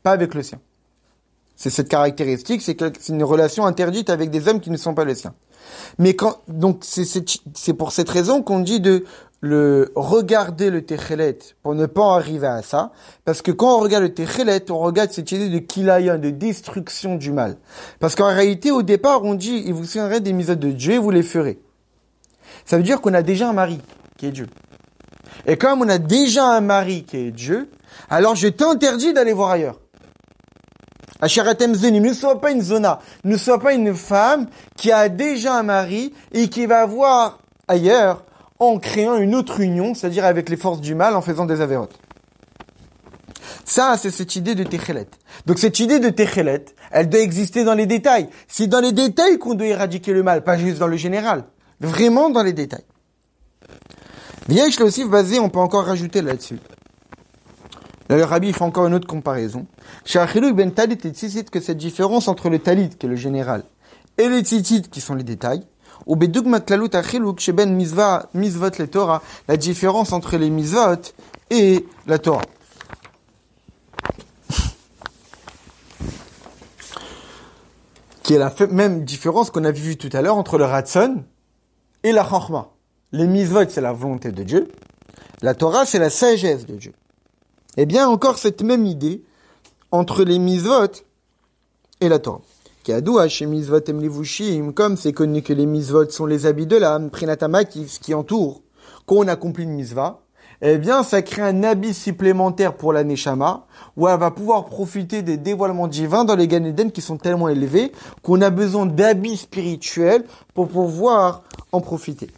S1: pas avec le sien. C'est cette caractéristique, c'est une relation interdite avec des hommes qui ne sont pas les siens. Mais donc c'est pour cette raison qu'on dit de le regarder le Techelet pour ne pas en arriver à ça, parce que quand on regarde le Techelet, on regarde cette idée de kilayon, de destruction du mal. Parce qu'en réalité, au départ, on dit, et vous souviendrez des mitzvot de Dieu, et vous les ferez. Ça veut dire qu'on a déjà un mari, qui est Dieu. Et comme on a déjà un mari qui est Dieu, alors je t'interdis d'aller voir ailleurs. Asharatem zonim, ne sois pas une zona, ne sois pas une femme qui a déjà un mari et qui va voir ailleurs en créant une autre union, c'est-à-dire avec les forces du mal en faisant des avérotes. Ça, c'est cette idée de Techelet. Donc cette idée de Techelet, elle doit exister dans les détails. C'est dans les détails qu'on doit éradiquer le mal, pas juste dans le général. Vraiment dans les détails. Vieille aussi basé, on peut encore rajouter là-dessus. Là, le rabbi fait encore une autre comparaison. Chez Achiluk ben talit et tzitzit, que cette différence entre le talit, qui est le général, et le tzitzit, qui sont les détails, ou bedugmat klalut achiluk chez ben misvot le Torah, la différence entre les misvot et la Torah. Qui est la même différence qu'on a vue tout à l'heure entre le Ratson et la Chorma. Les misvot, c'est la volonté de Dieu. La Torah, c'est la sagesse de Dieu. Eh bien, encore cette même idée entre les misvot et la Torah. Kadoua chez misvot emlivushim, comme c'est connu que les misvot sont les habits de l'âme, prinatama qui entoure, quand on accomplit une misva, eh bien, ça crée un habit supplémentaire pour la neshama, où elle va pouvoir profiter des dévoilements divins dans les Gan Eden qui sont tellement élevés qu'on a besoin d'habits spirituels pour pouvoir en profiter.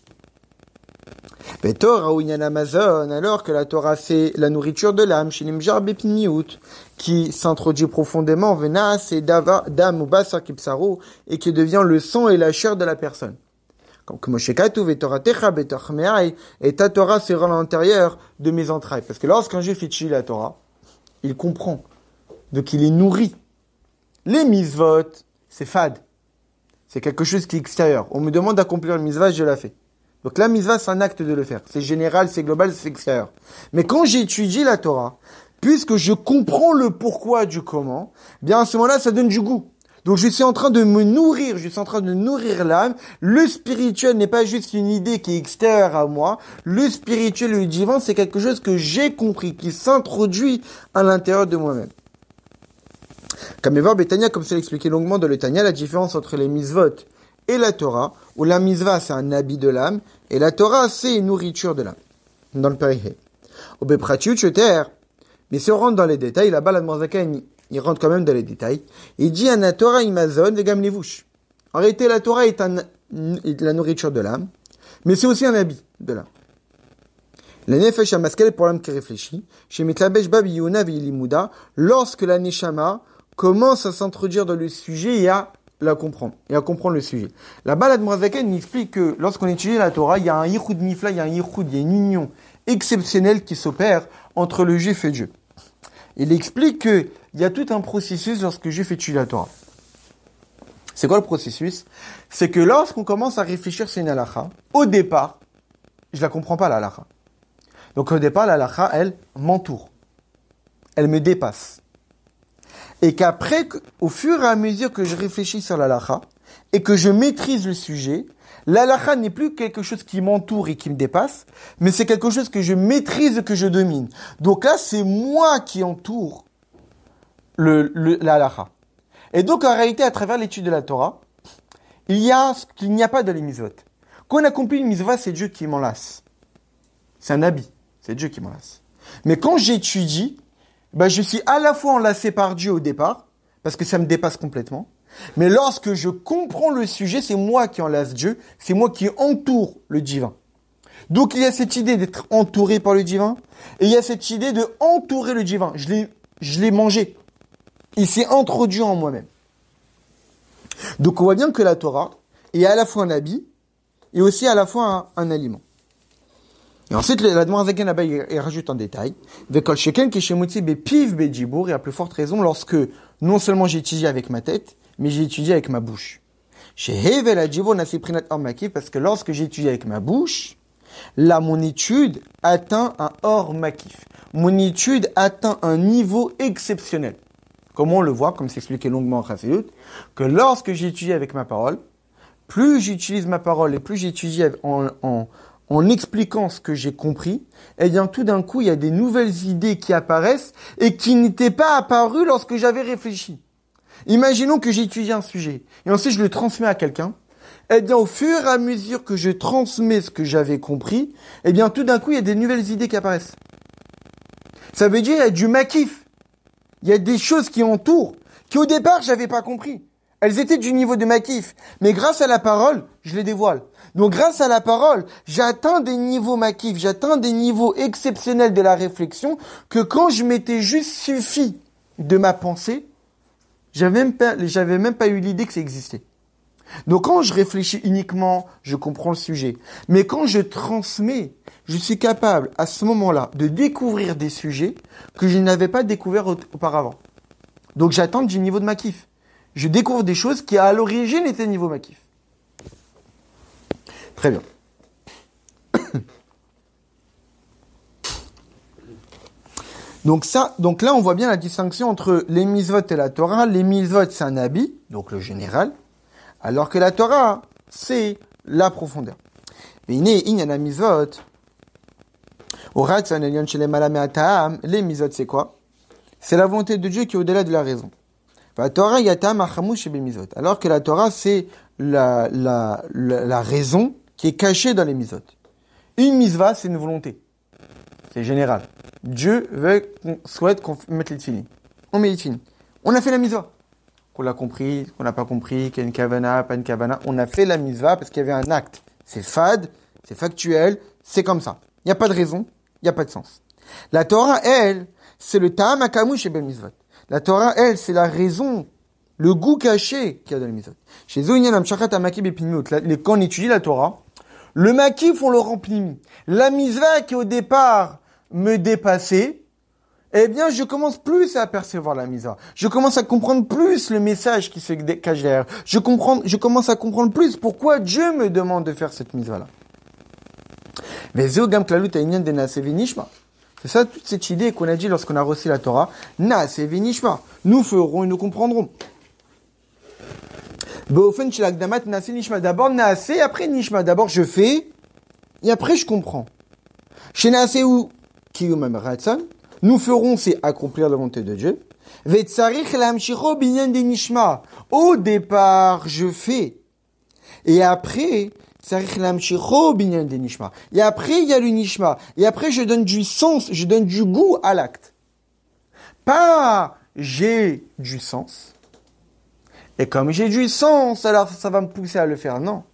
S1: Alors que la Torah c'est la nourriture de l'âme, qui s'introduit profondément, et qui devient le sang et la chair de la personne. Comme et ta Torah sera à l'intérieur de mes entrailles. Parce que lorsqu'un juif étudie la Torah, il comprend. Donc il est nourri. Les misvot, c'est fade. C'est quelque chose qui est extérieur. On me demande d'accomplir le misvah, je la fais. Donc la misvah, c'est un acte de le faire. C'est général, c'est global, c'est extérieur. Mais quand j'étudie la Torah, puisque je comprends le pourquoi du comment, bien à ce moment-là, ça donne du goût. Donc je suis en train de me nourrir, je suis en train de nourrir l'âme. Le spirituel n'est pas juste une idée qui est extérieure à moi. Le spirituel et le divin, c'est quelque chose que j'ai compris, qui s'introduit à l'intérieur de moi-même. Comme Betania, comme c'est expliqué longuement dans le Tanya, la différence entre les mitzvot et la Torah, où la mitzvah c'est un habit de l'âme, et la Torah c'est une nourriture de l'âme. Dans le Périhé. Au Bepratiut, mais si on rentre dans les détails, là-bas, la Zaken, il rentre quand même dans les détails. Il dit, la Torah imazon vegam levouch. En réalité, la Torah est la nourriture de l'âme, mais c'est aussi un habit de l'âme. La nefesh hamaskel pour l'âme qui réfléchit. Chez Mitlabesh Babi Yuna Vilimuda, lorsque la neshama commence à s'introduire dans le sujet et à la comprendre, et à comprendre le sujet. Là-bas, la Zaken explique que lorsqu'on étudie la Torah, il y a un yichud nifla, il y a une union exceptionnelle qui s'opère entre le juif et Dieu. Il explique qu'il y a tout un processus lorsque le juif étudie la Torah. C'est quoi le processus? C'est que lorsqu'on commence à réfléchir sur une halakha, au départ, je la comprends pas la halakha. Donc au départ, la halakha, elle m'entoure. Elle me dépasse. Et qu'après, au fur et à mesure que je réfléchis sur la halakha, et que je maîtrise le sujet, la halakha n'est plus quelque chose qui m'entoure et qui me dépasse, mais c'est quelque chose que je maîtrise, que je domine. Donc là, c'est moi qui entoure la halakha. Et donc, en réalité, à travers l'étude de la Torah, il y a ce qu'il n'y a pas dans les mitzvot. Quand on accomplit une mitzvah, c'est Dieu qui m'enlace. C'est un habit. C'est Dieu qui m'enlace. Mais quand j'étudie, je suis à la fois enlacé par Dieu au départ, parce que ça me dépasse complètement. Mais lorsque je comprends le sujet, c'est moi qui enlace Dieu, c'est moi qui entoure le divin. Donc il y a cette idée d'être entouré par le divin, et il y a cette idée de entourer le divin. Je l'ai mangé. Il s'est introduit en moi-même. Donc on voit bien que la Torah est à la fois un habit, et aussi à la fois un aliment. Et ensuite, la Zaken là-bas, il rajoute un détail. Vekol sheken keshemutzi bepiv bejibour, et à plus forte raison, lorsque non seulement j'étudie avec ma tête, mais j'ai étudié avec ma bouche. Parce que lorsque j'étudie avec ma bouche, là, mon étude atteint un hors makif. Mon étude atteint un niveau exceptionnel. Comment on le voit, comme c'est expliqué longuement en Chassidut, que lorsque j'étudie avec ma parole, plus j'utilise ma parole et plus j'étudie en expliquant ce que j'ai compris, eh bien, tout d'un coup, il y a des nouvelles idées qui apparaissent et qui n'étaient pas apparues lorsque j'avais réfléchi. Imaginons que j'ai étudié un sujet et ensuite je le transmets à quelqu'un. Eh bien, au fur et à mesure que je transmets ce que j'avais compris, eh bien, tout d'un coup, il y a des nouvelles idées qui apparaissent. Ça veut dire, il y a du makif. Il y a des choses qui entourent, qui au départ, j'avais pas compris. Elles étaient du niveau de makif. Mais grâce à la parole, je les dévoile. Donc, grâce à la parole, j'atteins des niveaux makif, j'atteins des niveaux exceptionnels de la réflexion que quand je m'étais juste suffi de ma pensée, j'avais même pas eu l'idée que ça existait. Donc quand je réfléchis uniquement, je comprends le sujet. Mais quand je transmets, je suis capable à ce moment-là de découvrir des sujets que je n'avais pas découverts auparavant. Donc j'atteins du niveau de makif. Je découvre des choses qui à l'origine étaient niveau makif. Très bien. Donc là, on voit bien la distinction entre les mitzvot et la Torah. Les mitzvot, c'est un habit, donc le général, alors que la Torah, c'est la profondeur. Les mitzvot, c'est quoi? C'est la volonté de Dieu qui est au-delà de la raison. Alors que la Torah, c'est la raison qui est cachée dans les mitzvot. Une mitzvah, c'est une volonté. C'est général. Dieu souhaite qu'on mette les tefilines. On met les tefilines. On a fait la mitzvah. Qu'on l'a compris, qu'on n'a pas compris, qu'il y a une kavana, pas une kavana. On a fait la mitzvah parce qu'il y avait un acte. C'est fade, c'est factuel, c'est comme ça. Il n'y a pas de raison, il n'y a pas de sens. La Torah, elle, c'est le ta'am hakamush ben mitzvot. La Torah, elle, c'est la raison, le goût caché qu'il y a dans les mitzvot. Chez Zounian Amshachat Amakib et Pinmut, quand on étudie la Torah, le makif, on le remplit. La mitzvah qui au départ me dépassait, eh bien, je commence plus à apercevoir la mitzvah. Je commence à comprendre plus le message qui se cache derrière. Je commence à comprendre plus pourquoi Dieu me demande de faire cette mitzvah-là. Ça C'est ça, toute cette idée qu'on a dit lorsqu'on a reçu la Torah. Naase v'nishma. Nous ferons et nous comprendrons. Beofen shel-akdamat naase nishma. D'abord naase, après nishma. D'abord je fais, et après je comprends. Chez naase ou kiyum ratzon. Nous ferons, c'est accomplir la volonté de Dieu. Vetzarich lamshicho binyan de nishma. Au départ, je fais. Et après, tzarich lamshicho binyan de nishma. Et après, il y a le nishma. Et après, je donne du sens, je donne du goût à l'acte. Pas j'ai du sens. Et comme j'ai du sens, alors ça va me pousser à le faire. Non.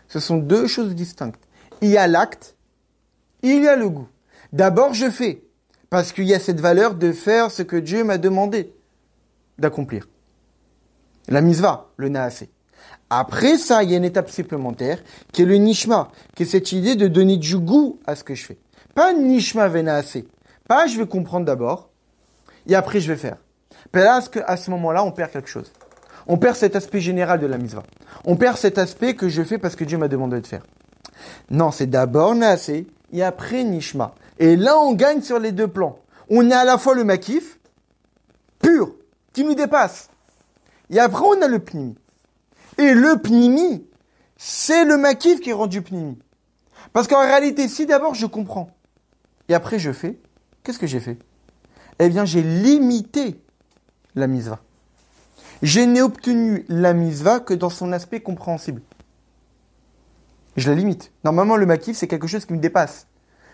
S1: Ce sont deux choses distinctes. Il y a l'acte, il y a le goût. D'abord, je fais. Parce qu'il y a cette valeur de faire ce que Dieu m'a demandé d'accomplir. La misva, le naasé. Après ça, il y a une étape supplémentaire qui est le nishma, qui est cette idée de donner du goût à ce que je fais. Pas nishma ve naasé. Pas je vais comprendre d'abord et après je vais faire. Parce qu'à ce moment-là, on perd quelque chose. On perd cet aspect général de la misva. On perd cet aspect que je fais parce que Dieu m'a demandé de faire. Non, c'est d'abord naasé et après nishma. Et là, on gagne sur les deux plans. On a à la fois le makif, pur, qui nous dépasse. Et après, on a le pnimi. Et le pnimi, c'est le makif qui est rendu pnimi. Parce qu'en réalité, si d'abord je comprends, et après je fais, qu'est-ce que j'ai fait? Eh bien, j'ai limité la misva. Je n'ai obtenu la misva que dans son aspect compréhensible. Je la limite. Normalement, le makif, c'est quelque chose qui me dépasse.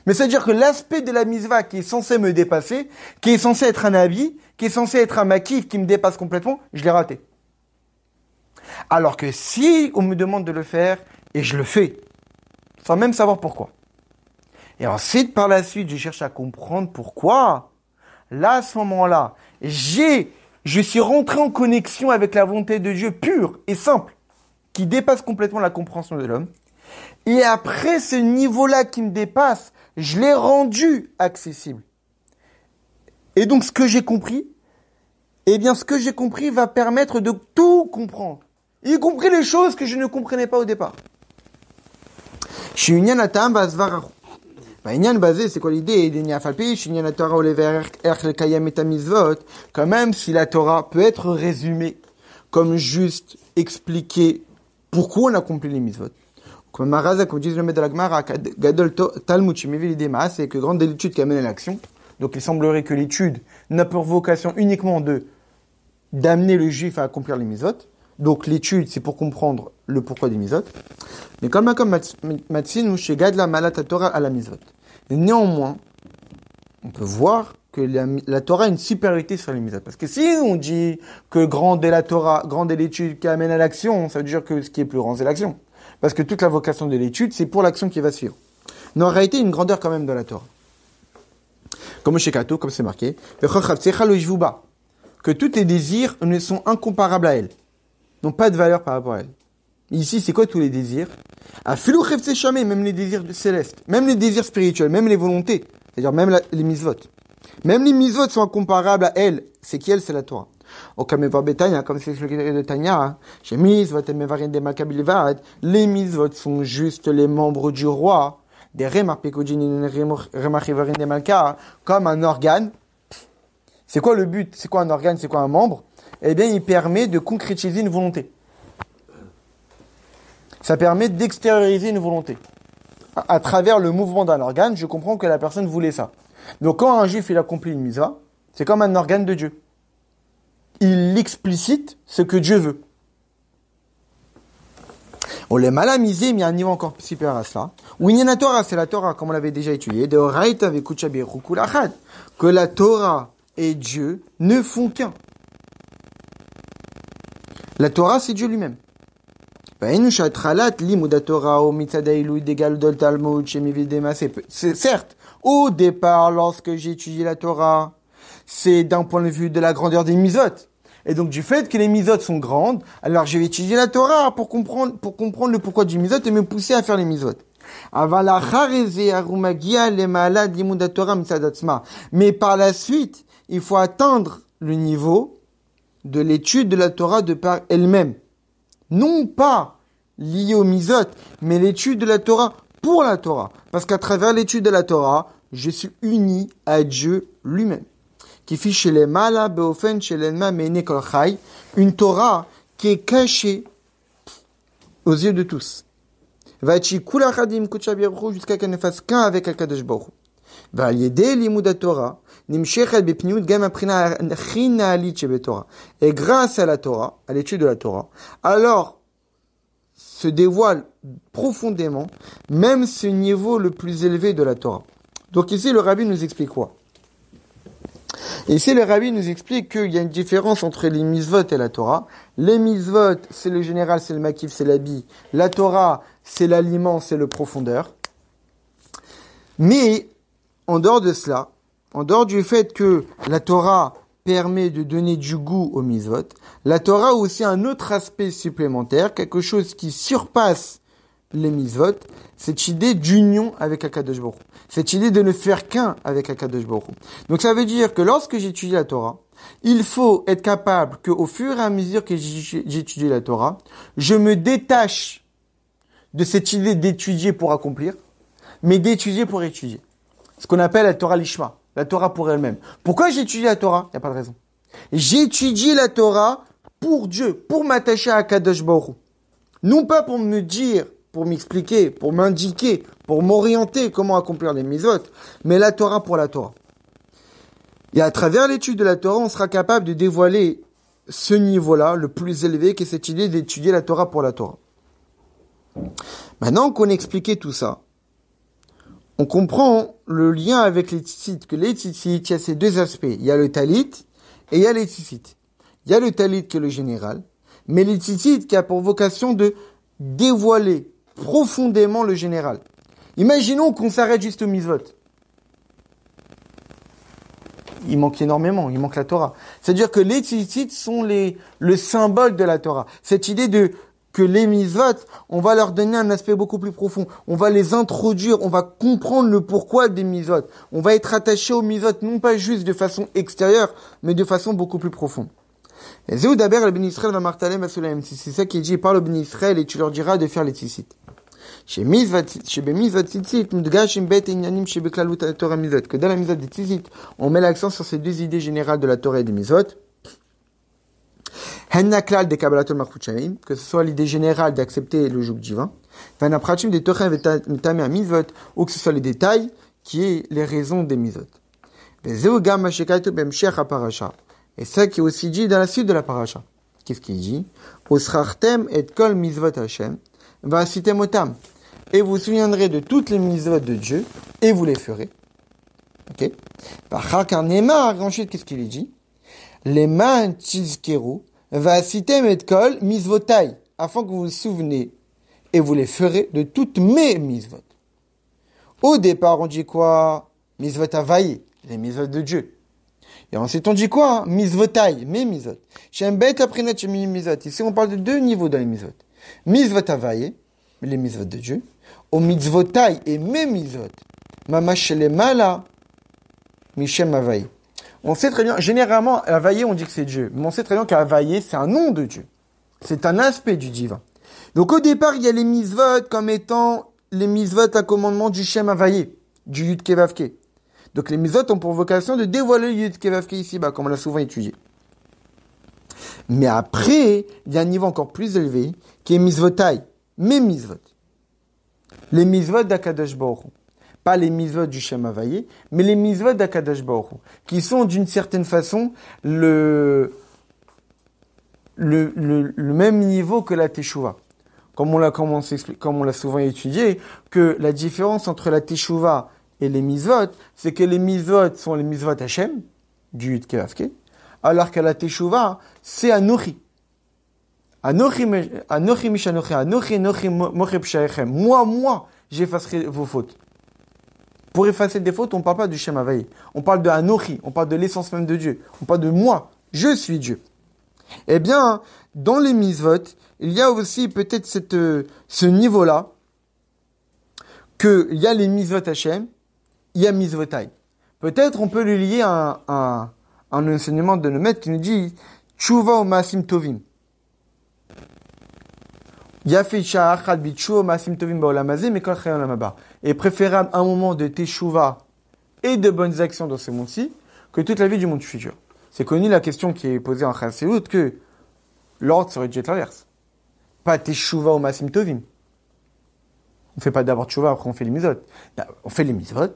S1: Mais c'est-à-dire que l'aspect de la misva qui est censé me dépasser, qui est censé être un habit, qui est censé être un makif qui me dépasse complètement, je l'ai raté. Alors que si on me demande de le faire, et je le fais, sans même savoir pourquoi. Et ensuite, par la suite, je cherche à comprendre pourquoi. Là, à ce moment-là, je suis rentré en connexion avec la volonté de Dieu pure et simple, qui dépasse complètement la compréhension de l'homme. Et après ce niveau-là qui me dépasse, je l'ai rendu accessible. Et donc, ce que j'ai compris, va permettre de tout comprendre. Y compris les choses que je ne comprenais pas au départ. C'est quoi l'idée? Quand même, si la Torah peut être résumée comme juste expliquer pourquoi on accomplit les mitzvot. Comme Maraza, comme dit le maître de la Gemara, Gadol Talmud, c'est que grande est l'étude qui amène à l'action. Donc il semblerait que l'étude n'a pour vocation uniquement d'amener le juif à accomplir les mitzvot. Donc l'étude, c'est pour comprendre le pourquoi des mitzvot. Mais comme Matsin, chez Gadla Malat Torah à la mitzvot. Néanmoins, on peut voir que la Torah a une supériorité sur les mitzvot. Parce que si on dit que grande est la Torah, grande est l'étude qui amène à l'action, ça veut dire que ce qui est plus grand, c'est l'action. Parce que toute la vocation de l'étude, c'est pour l'action qui va suivre. Mais en réalité, il y a une grandeur quand même dans la Torah. Comme chez Kato, comme c'est marqué, que tous les désirs ne sont incomparables à elle. N'ont pas de valeur par rapport à elle. Ici, c'est quoi tous les désirs? Même les désirs célestes, même les désirs spirituels, même les volontés, c'est-à-dire même les mitzvot. Même les mitzvot sont incomparables à elle. C'est qui elle? C'est la Torah. Comme c'est expliqué de Tanya, les mitzvot sont juste les membres du roi, comme un organe. C'est quoi le but? C'est quoi un organe? C'est quoi un membre? Eh bien, il permet de concrétiser une volonté. Ça permet d'extérioriser une volonté. À travers le mouvement d'un organe, je comprends que la personne voulait ça. Donc, quand un juif il accomplit une mitzvah, c'est comme un organe de Dieu. Il explicite ce que Dieu veut. On l'a mal amusé, mais il y a un niveau encore supérieur à cela. Où il y a la Torah, c'est la Torah, comme on l'avait déjà étudié, que la Torah et Dieu ne font qu'un. La Torah, c'est Dieu lui-même. C'est certes, au départ, lorsque j'ai étudié la Torah, c'est d'un point de vue de la grandeur des mitzvot. Et donc, du fait que les mitzvot sont grandes, alors je vais étudier la Torah pour comprendre le pourquoi du mitzvot et me pousser à faire les mitzvot. Mais par la suite, il faut atteindre le niveau de l'étude de la Torah de par elle-même. Non pas lié aux mitzvot, mais l'étude de la Torah pour la Torah. Parce qu'à travers l'étude de la Torah, je suis uni à Dieu lui-même. Qui fit chez les Mala, Beofen, chez les Mene Kol Chai, une Torah qui est cachée aux yeux de tous. Vachi Kula Chadim Kucha Biruchu, jusqu'à qu'elle ne fasse qu'un avec Akadosh Baruch Hu. Va yede limud Torah, nimshechet bepniut gam aprina china alit shebetorah. Et grâce à la Torah, à l'étude de la Torah, alors se dévoile profondément même ce niveau le plus élevé de la Torah. Donc ici, le Rabbi nous explique quoi? Ici, le Rabbi nous explique qu'il y a une différence entre les mitzvot et la Torah. Les mitzvot, c'est le général, c'est le makif, c'est l'habit. La Torah, c'est l'aliment, c'est le profondeur. Mais, en dehors de cela, en dehors du fait que la Torah permet de donner du goût aux mitzvot, la Torah a aussi un autre aspect supplémentaire, quelque chose qui surpasse les mitzvot, cette idée d'union avec Akadosh Baruch Hu. Cette idée de ne faire qu'un avec Akadosh Baruch Hu. Donc ça veut dire que lorsque j'étudie la Torah, il faut être capable qu'au fur et à mesure que j'étudie la Torah, je me détache de cette idée d'étudier pour accomplir, mais d'étudier pour étudier. Ce qu'on appelle la Torah Lishma, la Torah pour elle-même. Pourquoi j'étudie la Torah? Il n'y a pas de raison. J'étudie la Torah pour Dieu, pour m'attacher à Akadosh Baruch Hu. Non pas pour me dire, pour m'expliquer, pour m'indiquer, pour m'orienter comment accomplir les mitzvot, mais la Torah pour la Torah. Et à travers l'étude de la Torah, on sera capable de dévoiler ce niveau-là, le plus élevé, qui est cette idée d'étudier la Torah pour la Torah. Maintenant qu'on a expliqué tout ça, on comprend le lien avec les tzitzit, que les tzitzit, il y a ces deux aspects. Il y a le talit et il y a les tzitzit. Il y a le talit qui est le général, mais les tzitzit qui a pour vocation de dévoiler profondément le général. Imaginons qu'on s'arrête juste au mitzvot. Il manque énormément, il manque la Torah. C'est-à-dire que les tzitzit sont le symbole de la Torah. Cette idée de que les mitzvot, on va leur donner un aspect beaucoup plus profond. On va les introduire, on va comprendre le pourquoi des mitzvot. On va être attaché aux mitzvot, non pas juste de façon extérieure, mais de façon beaucoup plus profonde. Et Zéou Daber, le Ben Israël va martalem à Solaim. C'est ça qui est dit, parle au Ben Israël et tu leur diras de faire les tzitzit. Chez mitzvot tzitzit, mudgashim bet inyanim chez beklalut Torah mitzvot. Que dans la mitzvot des tzitzit, on met l'accent sur ces deux idées générales de la Torah et des mitzvot. Hennaklal de Kabbalatul Malchut Shamim, que ce soit l'idée générale d'accepter le joug divin, Vanaprachim de Torah Vetamei Mitzvot, ou que ce soit les détails qui est les raisons des mitzvot. Vezeu gam mashekaitu b'emshech ha-parasha. Et ça qui est aussi dit dans la suite de la parasha. Qu'est-ce qu'il dit? Osrachtem et kol mitzvot Hashem, va'asitem otam. Et vous vous souviendrez de toutes les mitzvot de Dieu, et vous les ferez. Ok? Par Neymar, ensuite, qu'est-ce qu'il dit? Les man tizkeru, va'asitem et kol mitzvotai, afin que vous vous souvenez, et vous les ferez de toutes mes mitzvot. Au départ, on dit quoi? Mitzvot havaye, les mitzvot de Dieu. Et ensuite, on dit quoi? Mitzvotai, mes mitzvot. Shembet aprinat shemi mitzvot. Ici, on parle de deux niveaux dans les mitzvot. Mitzvot havaye, les mitzvot de Dieu. Au mitzvotai et mes mitzvot. Mamash shelemala, mishem havaye. On sait très bien, généralement, havaye, on dit que c'est Dieu. Mais on sait très bien qu'havaye, c'est un nom de Dieu. C'est un aspect du divin. Donc, au départ, il y a les mitzvot comme étant les mitzvot à commandement du Shem havaye, du Yud Kevavke. Donc les mitzvot ont pour vocation de dévoiler le Yud Kevavke ici-bas, comme on l'a souvent étudié. Mais après, il y a un niveau encore plus élevé, qui est mitzvotai, mes mitzvot. Les mitzvot d'Akadosh Baruch Hu. Pas les mitzvot du Shem havaye, mais les mitzvot d'Akadosh Baruch Hu, qui sont d'une certaine façon le même niveau que la Teshuvah. Comme on l'a souvent étudié, que la différence entre la Teshuvah et les mitzvot, c'est que les mitzvot sont les mitzvot Hashem, du Yud Kevavke, alors que la Teshuvah, c'est Anochi. Anochi mishanochi, Anochi moche pshaechem. Moi, j'effacerai vos fautes. Pour effacer des fautes, on ne parle pas du Shem havaye. On parle de Anochi, on parle de l'essence même de Dieu. On parle de moi, je suis Dieu. Eh bien, dans les mitzvot, il y a aussi peut-être ce niveau-là, qu'il y a les mitzvot Hashem, il y a mitzvotai. Peut-être on peut le lier à un enseignement de nos maîtres qui nous dit Tshuva o maasim tovim. Yafi sha'achad bi tshuva o maasim tovim ba'olam hazeh mekol chay olam haba. Et préférable un moment de teshuva et de bonnes actions dans ce monde-ci que toute la vie du monde futur. C'est connu la question qui est posée en Chassidut que l'ordre serait dû être l'inverse. Pas teshuva au masim tovim. On fait pas d'abord teshuva, après on fait les mitzvot. On fait les mitzvot,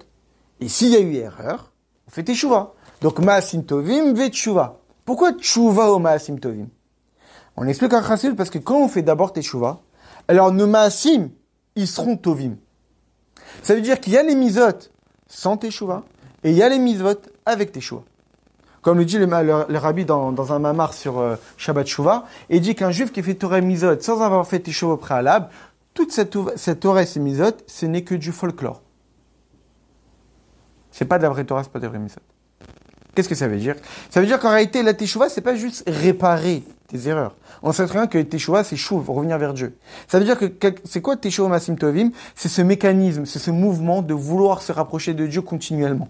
S1: et s'il y a eu erreur, on fait teshuva. Donc masim tovim ve teshuva. Pourquoi teshuva au masim tovim? On explique en Chassidut parce que quand on fait d'abord teshuva, alors nos masim, ils seront tovim. Ça veut dire qu'il y a les mitzvot sans teshuva, et il y a les mitzvot avec teshuva. Comme le dit le rabbi dans un mamar sur Shabbat Shuvah, il dit qu'un juif qui fait Torah et Mizot sans avoir fait teshuva au préalable, toute cette Torah et ces Mizot, ce n'est que du folklore. C'est pas de la vraie Torah, c'est pas de la vraie Mizot. Qu'est-ce que ça veut dire? Ça veut dire qu'en réalité, la teshuva, c'est pas juste réparer tes erreurs. On sait très bien que teshuva, c'est chouv, revenir vers Dieu. Ça veut dire que c'est quoi teshuva masim tovim? C'est ce mécanisme, c'est ce mouvement de vouloir se rapprocher de Dieu continuellement.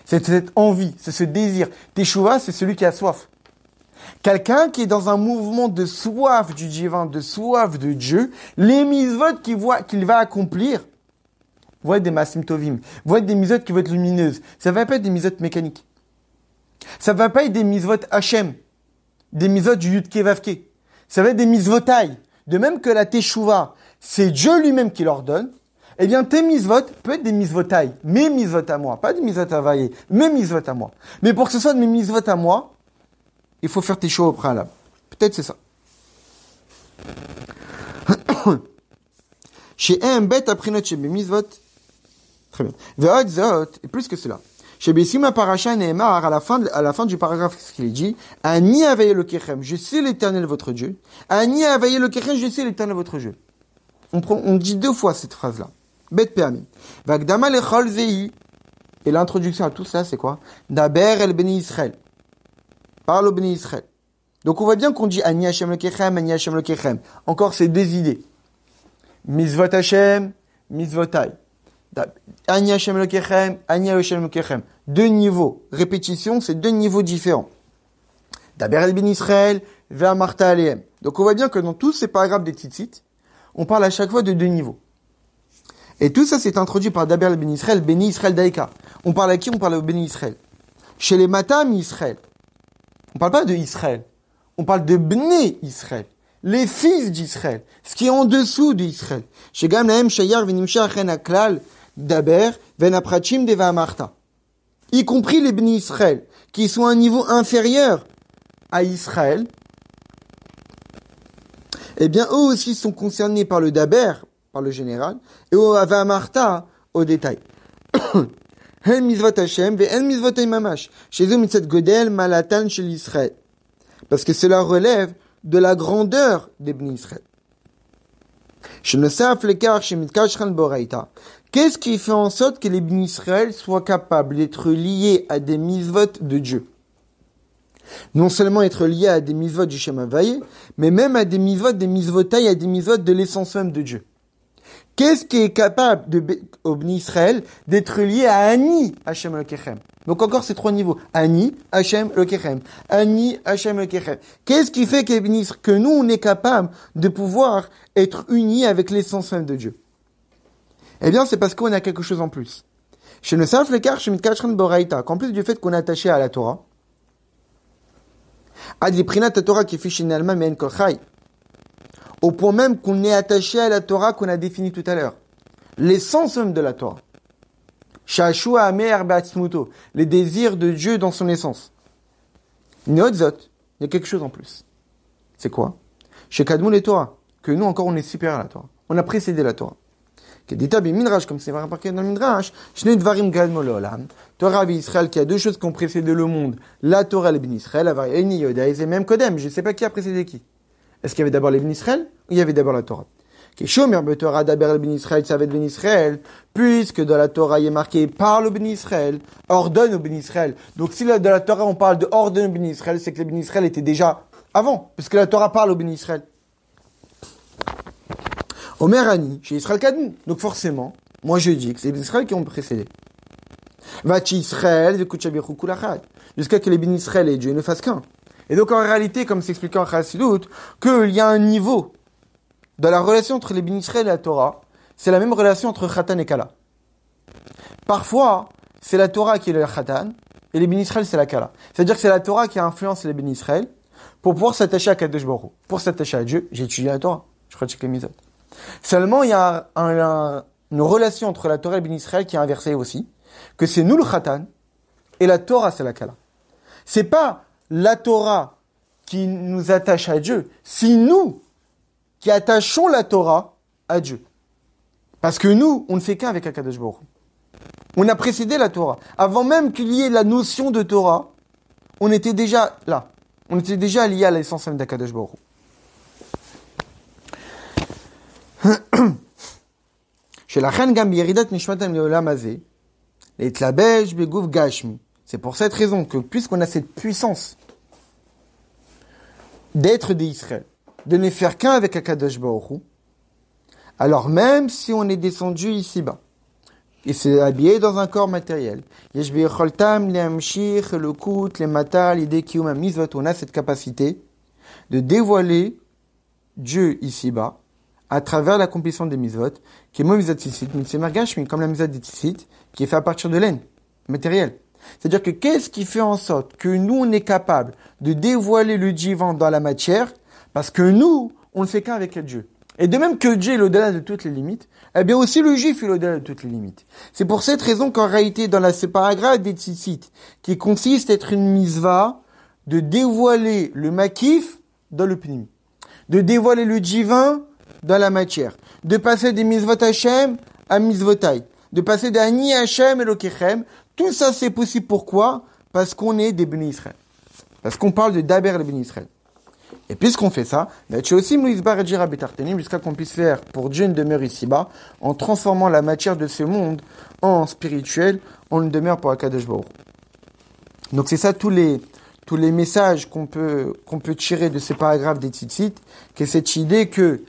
S1: C'est cette envie, c'est ce désir. Teshuva, c'est celui qui a soif. Quelqu'un qui est dans un mouvement de soif du divin, de soif de Dieu, les mitzvot qu'il va accomplir vont être des masim tovim, vont être des mitzvot qui vont être lumineuses. Ça va pas être des mitzvot mécaniques. Ça va pas être des mitzvot Hachem, des mitzvot du Yudke Vavke. Ça va être des mitzvotai. De même que la teshuva, c'est Dieu lui-même qui l'ordonne. Eh bien, tes mitzvot peuvent être des mitzvotai, mes mitzvot à moi, pas des mitzvot à vailler, mes mitzvot à moi. Mais pour que ce soit de mes mitzvot à moi, il faut faire teshuva au préalable. Peut-être c'est ça. Chez un bête après notre chez mes mitzvot. Très bien. Ve'od zot, et plus que cela. Chez Bessima Parasha Nehemar, à la fin du paragraphe, ce qu'il est dit, Ani avaye le kechem, je sais l'Éternel votre Dieu. Ani avaye le kechem, je sais l'Éternel votre Dieu. On dit 2 fois cette phrase-là. Bet pe'amim. Vagdama lechol zei. Et l'introduction à tout ça, c'est quoi? Daber el beni Israël. Parle au beni Israël. Donc on voit bien qu'on dit Ani Hashem le kechem, Ani Hashem le kechem. Encore ces 2 idées. Mitzvot Hashem, mitzvotai. Ani Hashem le kechem, Ani Hashem le kechem. 2 niveaux. Répétition, c'est 2 niveaux différents. Daber el beni Israël, ve'amarta alehem. Donc on voit bien que dans tous ces paragraphes des tzitzit, on parle à chaque fois de 2 niveaux. Et tout ça, c'est introduit par Daber le Béni Israël Daïka. On parle à qui? On parle au Béni Israël. Chez les Matam Israël. On parle pas de Israël. On parle de Bné Israël. Les fils d'Israël. Ce qui est en dessous d'Israël. Chez Gamlahem Shayar Venimsha Achen Aklal Daber Venaprachim Deva Amarta. Y compris les Béni Israël, qui sont à un niveau inférieur à Israël. Eh bien, eux aussi sont concernés par le Daber, par le général, et au Avamarta, au détail. El mizvot Hashem, ve el mizvot mamash. Chez eux, mitzvot godel, malatan chez l'Israël. Parce que cela relève de la grandeur des Bnei Israël. Chez Nosaf, l'écart, chez Mitkashran Boraita. Qu'est-ce qui fait en sorte que les Bnei Israël soient capables d'être liés à des mitzvot de Dieu? Non seulement être lié à des mitzvot du Shem Havayé, mais même à des mitzvotai, à des mitzvot de l'essence même de Dieu. Qu'est-ce qui est capable au Bnei Israël d'être lié à Ani Hashem le Kechem? Donc encore ces 3 niveaux. Ani Hashem le Kechem. Ani Hashem le Kechem. Qu'est-ce qui fait que nous on est capable de pouvoir être unis avec l'essence même de Dieu? Eh bien c'est parce qu'on a quelque chose en plus. Chez le Saf Lekar, chez Mitkachran Boraita, qu'en plus du fait qu'on est attaché à la Torah, Torah qui fiche Alma men kolchai. Au point même qu'on est attaché à la Torah qu'on a définie tout à l'heure. L'essence même de la Torah. Shashua amer ba'atzmuto. Les désirs de Dieu dans son essence. Neotzot. Il y a quelque chose en plus. C'est quoi? Chez Kadmon et Torah. Que nous encore on est supérieur à la Torah. On a précédé la Torah. Kedita b'midrash, comme c'est marqué dans le midrash. Shnei dvarim gadmo le'olam. Torah Israël qui a 2 choses qui ont précédé le monde. La Torah et les Bnei Israël. Avayeni Yoda et même Kodem. Je ne sais pas qui a précédé qui. Est-ce qu'il y avait d'abord les Bnei Israël ou il y avait d'abord la Torah? Keshomer betorah daber le Bnei Israël, ça va être Bnei Israël, puisque dans la Torah il est marqué parle au Bnei Israël, ordonne au Bnei Israël. Donc si dans la Torah on parle de ordonne au Bnei Israël, c'est que les Bnei Israël étaient déjà avant, puisque la Torah parle au Bnei Israël. Omer Ani, chez Israël Kadmou. Donc forcément, moi je dis que c'est les Bnei Israël qui ont précédé. Vachi Israël, vekuchabichu kulachad. Jusqu'à que les Bnei Israël et Dieu ne fassent qu'un. Et donc en réalité, comme c'est expliqué en Chassidut, qu'il y a un niveau dans la relation entre les Bnei Israël et la Torah, c'est la même relation entre Khatan et Kala. Parfois, c'est la Torah qui est le Khatan, et les Béni Israël, c'est la Kala. C'est-à-dire que c'est la Torah qui influence les Béni Israël pour pouvoir s'attacher à Kadosh Baruch Hu. Pour s'attacher à Dieu, j'ai étudié la Torah. Je pratique les Mizot. Seulement, il y a une relation entre la Torah et les Béni Israël qui est inversée aussi, que c'est nous le Khatan, et la Torah, c'est la Kala. C'est pas la Torah qui nous attache à Dieu, c'est nous qui attachons la Torah à Dieu. Parce que nous, on ne fait qu'un avec Akadosh Baruch Hu. On a précédé la Torah. Avant même qu'il y ait la notion de Torah, on était déjà là. On était déjà lié à l'essence même d'Akadosh Baruch Hu. Shelachan gam yeridat nishmatam leolam hazeh, leitlabesh beguf gashmi. C'est pour cette raison que, puisqu'on a cette puissance d'être des Israël, de ne faire qu'un avec Akadosh Baruch Hu, alors même si on est descendu ici-bas, et s'est habillé dans un corps matériel, on a cette capacité de dévoiler Dieu ici-bas, à travers l'accomplissement des mitzvot, qui est comme la mitzvot des tzitzit, qui est fait à partir de laine, matériel. C'est-à-dire que qu'est-ce qui fait en sorte que nous, on est capable de dévoiler le divin dans la matière, parce que nous, on ne fait qu'un avec Dieu. Et de même que Dieu est au-delà de toutes les limites, eh bien aussi le juif est au-delà de toutes les limites. C'est pour cette raison qu'en réalité, dans ce paragraphe des tzitzit, qui consiste à être une mitzvah, de dévoiler le makif dans le pnim, de dévoiler le divin dans la matière, de passer des mitzvot Hashem à mitzvotai, de passer d'Ani Hashem et Lokechem. Tout ça, c'est possible. Pourquoi? Parce qu'on est des Béni Israël. Parce qu'on parle de Daber les Béni Israël. Et puisqu'on fait ça, jusqu'à qu'on puisse faire pour Dieu une demeure ici-bas, en transformant la matière de ce monde en spirituel, en une demeure pour Akadosh Baruch Hu. Donc c'est ça tous les messages qu'on peut tirer de ces paragraphes des tzitzit, qui est cette idée que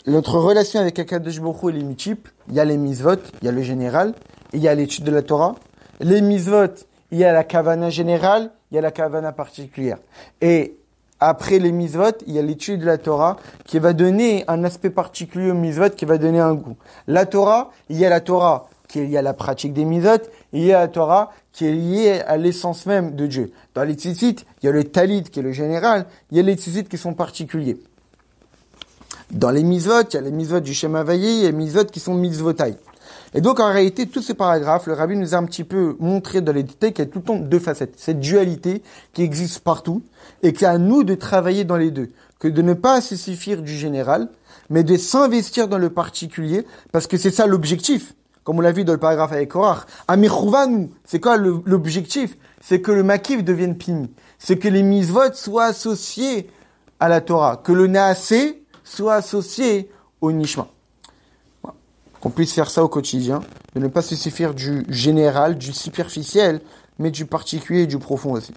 S1: notre relation avec Akadosh Baruch Hu, elle est multiple. Il y a les mitzvot, il y a le général, et il y a l'étude de la Torah. Les mitzvot, il y a la kavana générale, il y a la kavana particulière. Et après les mitzvot, il y a l'étude de la Torah qui va donner un aspect particulier aux mitzvot, qui va donner un goût. La Torah, il y a la Torah qui est liée à la pratique des mitzvot, et il y a la Torah qui est liée à l'essence même de Dieu. Dans les tzitzit, il y a le talit qui est le général, il y a les tzitzit qui sont particuliers. Dans les mitzvot, il y a les mitzvot du Shem Havayé, il y a les mitzvot qui sont mitzvotai. Et donc, en réalité, tous ces paragraphes, le Rabbi nous a un petit peu montré dans les détails qu'il y a tout le temps deux facettes. Cette dualité qui existe partout et qu'il y a à nous de travailler dans les deux. Que de ne pas se suffire du général, mais de s'investir dans le particulier, parce que c'est ça l'objectif. Comme on l'a vu dans le paragraphe avec Korach. Amirchouvanu, c'est quoi l'objectif? C'est que le makif devienne pini. C'est que les mitzvot soient associés à la Torah. Que le naasé soit associé au nishma. Qu'on puisse faire ça au quotidien, de ne pas se suffire du général, du superficiel, mais du particulier et du profond aussi.